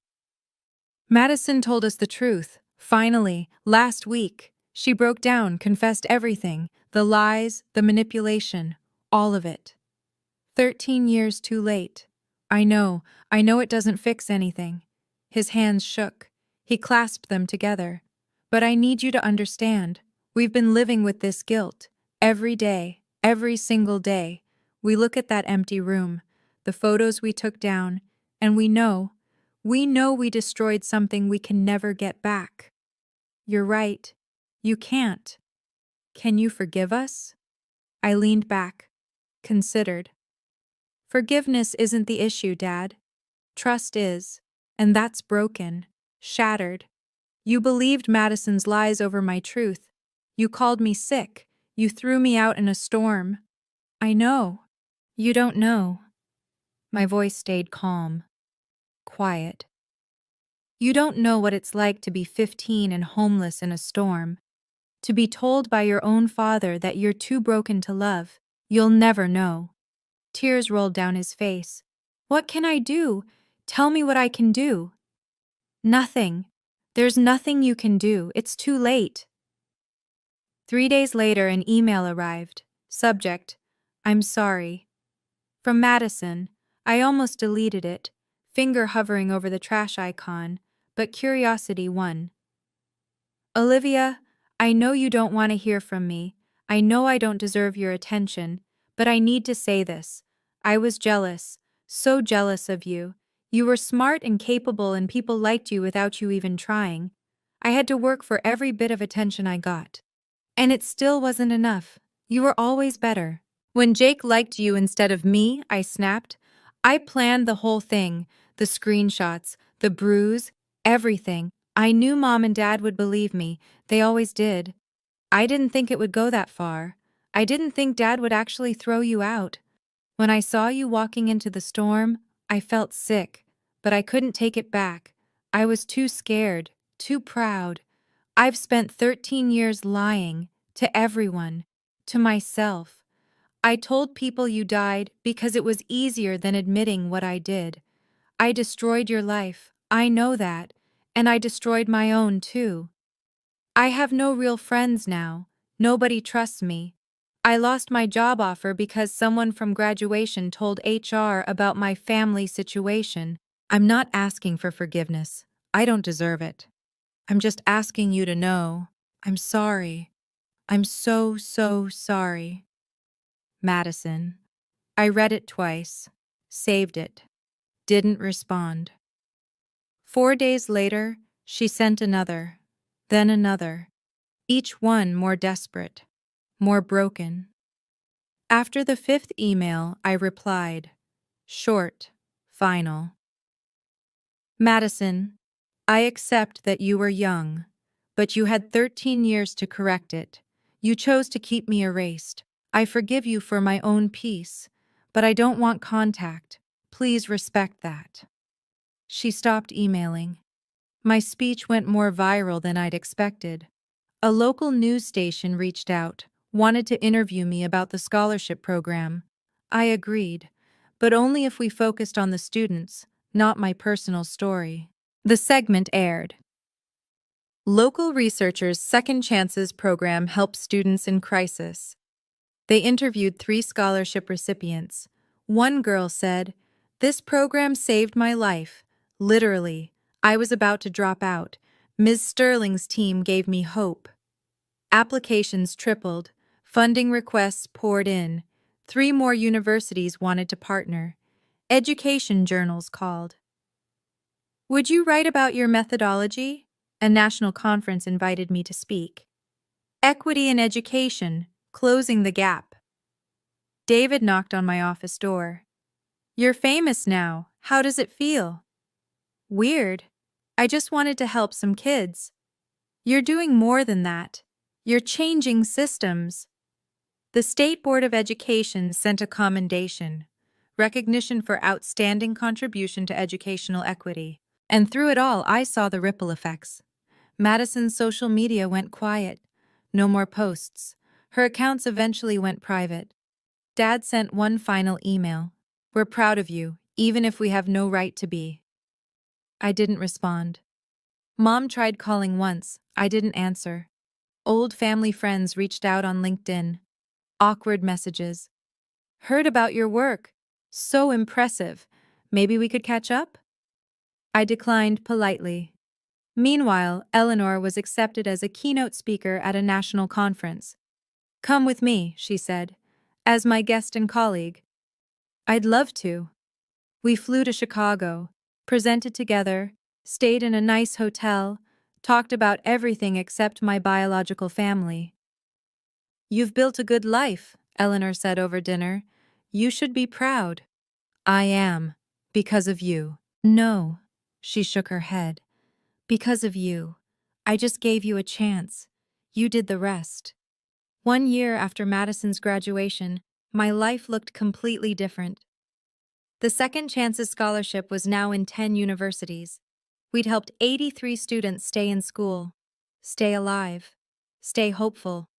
Speaker 1: Madison told us the truth. Finally, last week. She broke down, confessed everything, the lies, the manipulation, all of it. 13 years too late. I know it doesn't fix anything. His hands shook. He clasped them together. But I need you to understand. We've been living with this guilt. Every day, every single day. We look at that empty room, the photos we took down, and we know we destroyed something we can never get back. You're right. You can't. Can you forgive us? I leaned back, considered. Forgiveness isn't the issue, Dad. Trust is, and that's broken, shattered. You believed Madison's lies over my truth. You called me sick. You threw me out in a storm. I know. You don't know. My voice stayed calm, quiet. You don't know what it's like to be 15 and homeless in a storm. To be told by your own father that you're too broken to love. You'll never know. Tears rolled down his face. What can I do? Tell me what I can do. Nothing. There's nothing you can do. It's too late. 3 days later, an email arrived. Subject: I'm sorry. From Madison. I almost deleted it, finger hovering over the trash icon, but curiosity won. Olivia, I know you don't want to hear from me. I know I don't deserve your attention, but I need to say this. I was jealous, so jealous of you. You were smart and capable and people liked you without you even trying. I had to work for every bit of attention I got. And it still wasn't enough. You were always better. When Jake liked you instead of me, I snapped. I planned the whole thing, the screenshots, the bruise, everything. I knew Mom and Dad would believe me. They always did. I didn't think it would go that far. I didn't think Dad would actually throw you out. When I saw you walking into the storm, I felt sick, but I couldn't take it back. I was too scared, too proud. I've spent 13 years lying to everyone, to myself. I told people you died because it was easier than admitting what I did. I destroyed your life, I know that, and I destroyed my own too. I have no real friends now. Nobody trusts me. I lost my job offer because someone from graduation told HR about my family situation. I'm not asking for forgiveness. I don't deserve it. I'm just asking you to know. I'm sorry. I'm so, so sorry. Madison. I read it twice. Saved it. Didn't respond. 4 days later, she sent another. Then another. Each one more desperate. More broken. After the 5th email, I replied. Short. Final. Madison, I accept that you were young, but you had 13 years to correct it. You chose to keep me erased. I forgive you for my own peace, but I don't want contact. Please respect that. She stopped emailing. My speech went more viral than I'd expected. A local news station reached out, wanted to interview me about the scholarship program. I agreed, but only if we focused on the students, not my personal story. The segment aired. Local researchers' Second Chances program helps students in crisis. They interviewed 3 scholarship recipients. One girl said, "This program saved my life. Literally, I was about to drop out. Ms. Sterling's team gave me hope." Applications tripled. Funding requests poured in. 3 more universities wanted to partner. Education journals called. "Would you write about your methodology?" A national conference invited me to speak. Equity in education, closing the gap. David knocked on my office door. "You're famous now. How does it feel?" "Weird. I just wanted to help some kids." "You're doing more than that. You're changing systems." The State Board of Education sent a commendation, recognition for outstanding contribution to educational equity. And through it all, I saw the ripple effects. Madison's social media went quiet. No more posts. Her accounts eventually went private. Dad sent one final email. "We're proud of you, even if we have no right to be." I didn't respond. Mom tried calling once. I didn't answer. Old family friends reached out on LinkedIn. Awkward messages. "Heard about your work. So impressive. Maybe we could catch up?" I declined politely. Meanwhile, Eleanor was accepted as a keynote speaker at a national conference. "Come with me," she said, "as my guest and colleague." "I'd love to." We flew to Chicago, presented together, stayed in a nice hotel, talked about everything except my biological family. "You've built a good life," Eleanor said over dinner. "You should be proud." "I am, because of you." "No," she shook her head. "Because of you. I just gave you a chance. You did the rest." 1 year after Madison's graduation, my life looked completely different. The Second Chances Scholarship was now in 10 universities. We'd helped 83 students stay in school, stay alive, stay hopeful.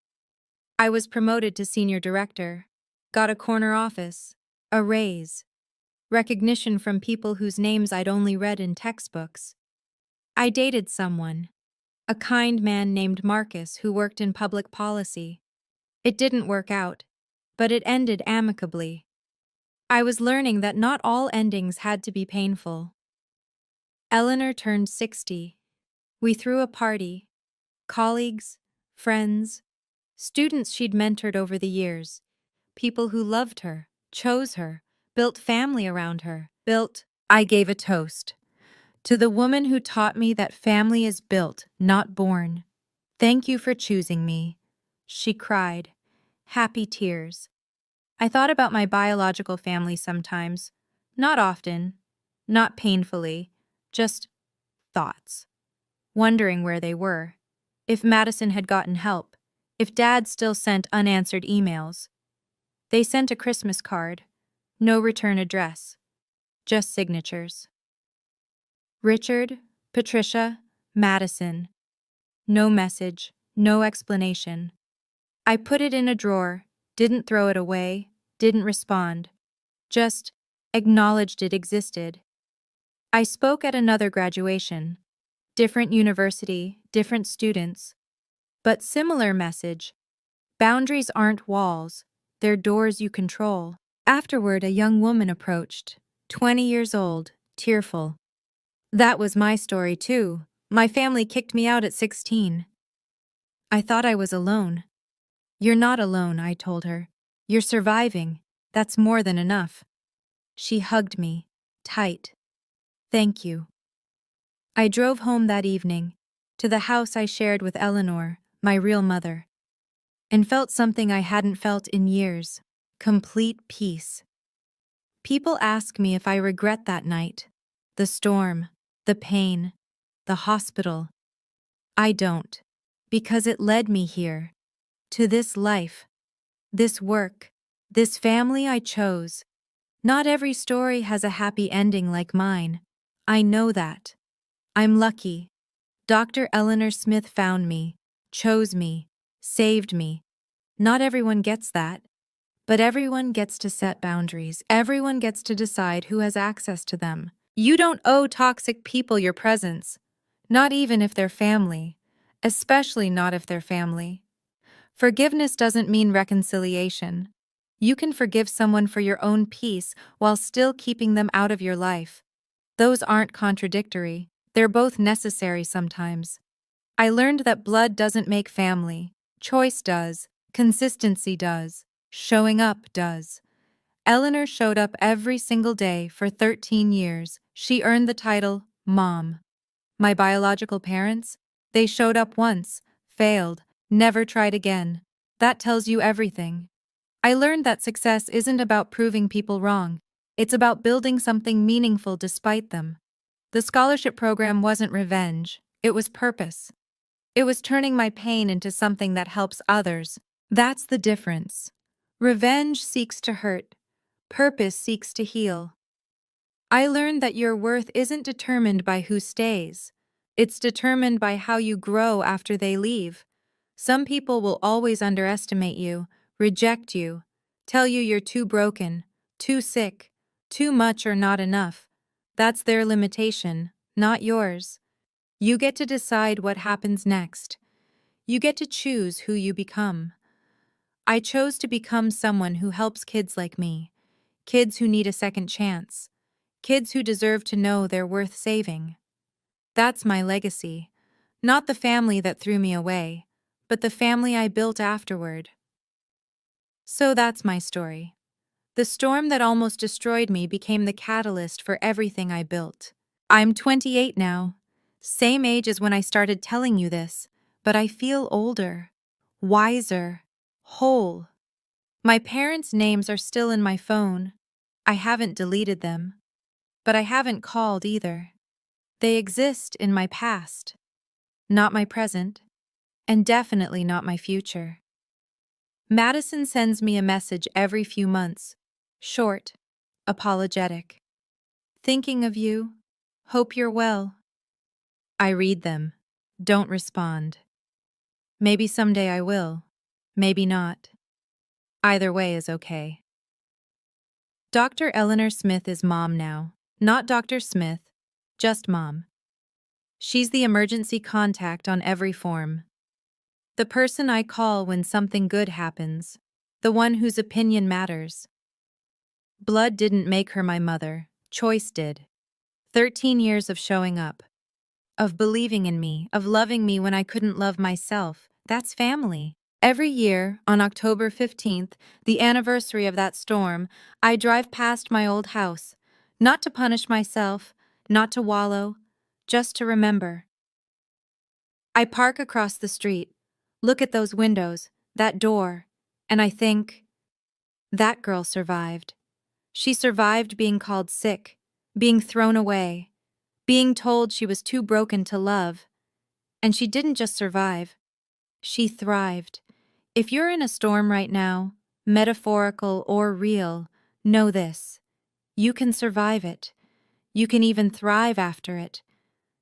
Speaker 1: I was promoted to senior director, got a corner office, a raise, recognition from people whose names I'd only read in textbooks. I dated someone, a kind man named Marcus who worked in public policy. It didn't work out, but it ended amicably. I was learning that not all endings had to be painful. Eleanor turned 60. We threw a party. Colleagues, friends, students she'd mentored over the years, people who loved her, chose her, built family around her, I gave a toast. "To the woman who taught me that family is built, not born. Thank you for choosing me." She cried, happy tears. I thought about my biological family sometimes, not often, not painfully, just thoughts, wondering where they were, if Madison had gotten help, if Dad still sent unanswered emails. They sent a Christmas card, no return address, just signatures. Richard, Patricia, Madison. No message, no explanation. I put it in a drawer, didn't throw it away, didn't respond, just acknowledged it existed. I spoke at another graduation. Different university, different students. But similar message. Boundaries aren't walls, they're doors you control. Afterward, a young woman approached, 20 years old, tearful. "That was my story too. My family kicked me out at 16. I thought I was alone." "You're not alone," I told her. "You're surviving. That's more than enough." She hugged me, tight. "Thank you." I drove home that evening, to the house I shared with Eleanor, my real mother, and felt something I hadn't felt in years, complete peace. People ask me if I regret that night, the storm, the pain, the hospital. I don't, because it led me here, to this life, this work, this family I chose. Not every story has a happy ending like mine. I know that. I'm lucky. Dr. Eleanor Smith found me, chose me, saved me. Not everyone gets that. But everyone gets to set boundaries. Everyone gets to decide who has access to them. You don't owe toxic people your presence, not even if they're family. especially not if they're family. Forgiveness doesn't mean reconciliation. You can forgive someone for your own peace while still keeping them out of your life. Those aren't contradictory, they're both necessary sometimes. I learned that blood doesn't make family. Choice does. Consistency does. Showing up does. Eleanor showed up every single day for 13 years. She earned the title Mom. My biological parents? They showed up once, failed, never tried again. That tells you everything. I learned that success isn't about proving people wrong. It's about building something meaningful despite them. The scholarship program wasn't revenge. It was purpose. It was turning my pain into something that helps others. That's the difference. Revenge seeks to hurt. Purpose seeks to heal. I learned that your worth isn't determined by who stays. It's determined by how you grow after they leave. Some people will always underestimate you, reject you, tell you you're too broken, too sick, too much or not enough. That's their limitation, not yours. You get to decide what happens next. You get to choose who you become. I chose to become someone who helps kids like me, kids who need a second chance, kids who deserve to know they're worth saving. That's my legacy. Not the family that threw me away, but the family I built afterward. So that's my story. The storm that almost destroyed me became the catalyst for everything I built. I'm 28 now, same age as when I started telling you this, but I feel older, wiser, whole. My parents' names are still in my phone. I haven't deleted them, but I haven't called either. They exist in my past, not my present, and definitely not my future. Madison sends me a message every few months, short, apologetic. Thinking of you, hope you're well. I read them, don't respond. Maybe someday I will, maybe not. Either way is okay. Dr. Eleanor Smith is Mom now, not Dr. Smith, just Mom. She's the emergency contact on every form. The person I call when something good happens, the one whose opinion matters. Blood didn't make her my mother, choice did. 13 years of showing up, of believing in me, of loving me when I couldn't love myself. That's family. Every year, on October 15th, the anniversary of that storm, I drive past my old house, not to punish myself, not to wallow, just to remember. I park across the street, look at those windows, that door, and I think, that girl survived. She survived being called sick, being thrown away, being told she was too broken to love. And she didn't just survive, she thrived. If you're in a storm right now, metaphorical or real, know this. You can survive it. You can even thrive after it.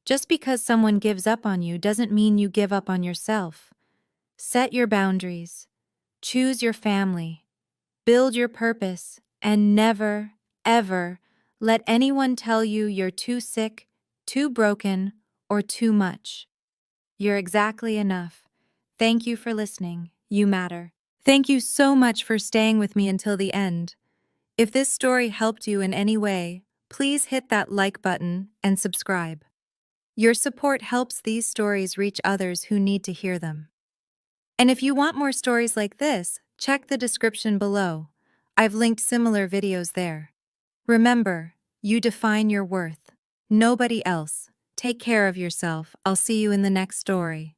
Speaker 1: Just because someone gives up on you doesn't mean you give up on yourself. Set your boundaries. Choose your family. Build your purpose. And never, ever let anyone tell you you're too sick, too broken, or too much. You're exactly enough. Thank you for listening. You matter. Thank you so much for staying with me until the end. If this story helped you in any way, please hit that like button and subscribe. Your support helps these stories reach others who need to hear them. And if you want more stories like this, check the description below. I've linked similar videos there. Remember, you define your worth. Nobody else. Take care of yourself. I'll see you in the next story.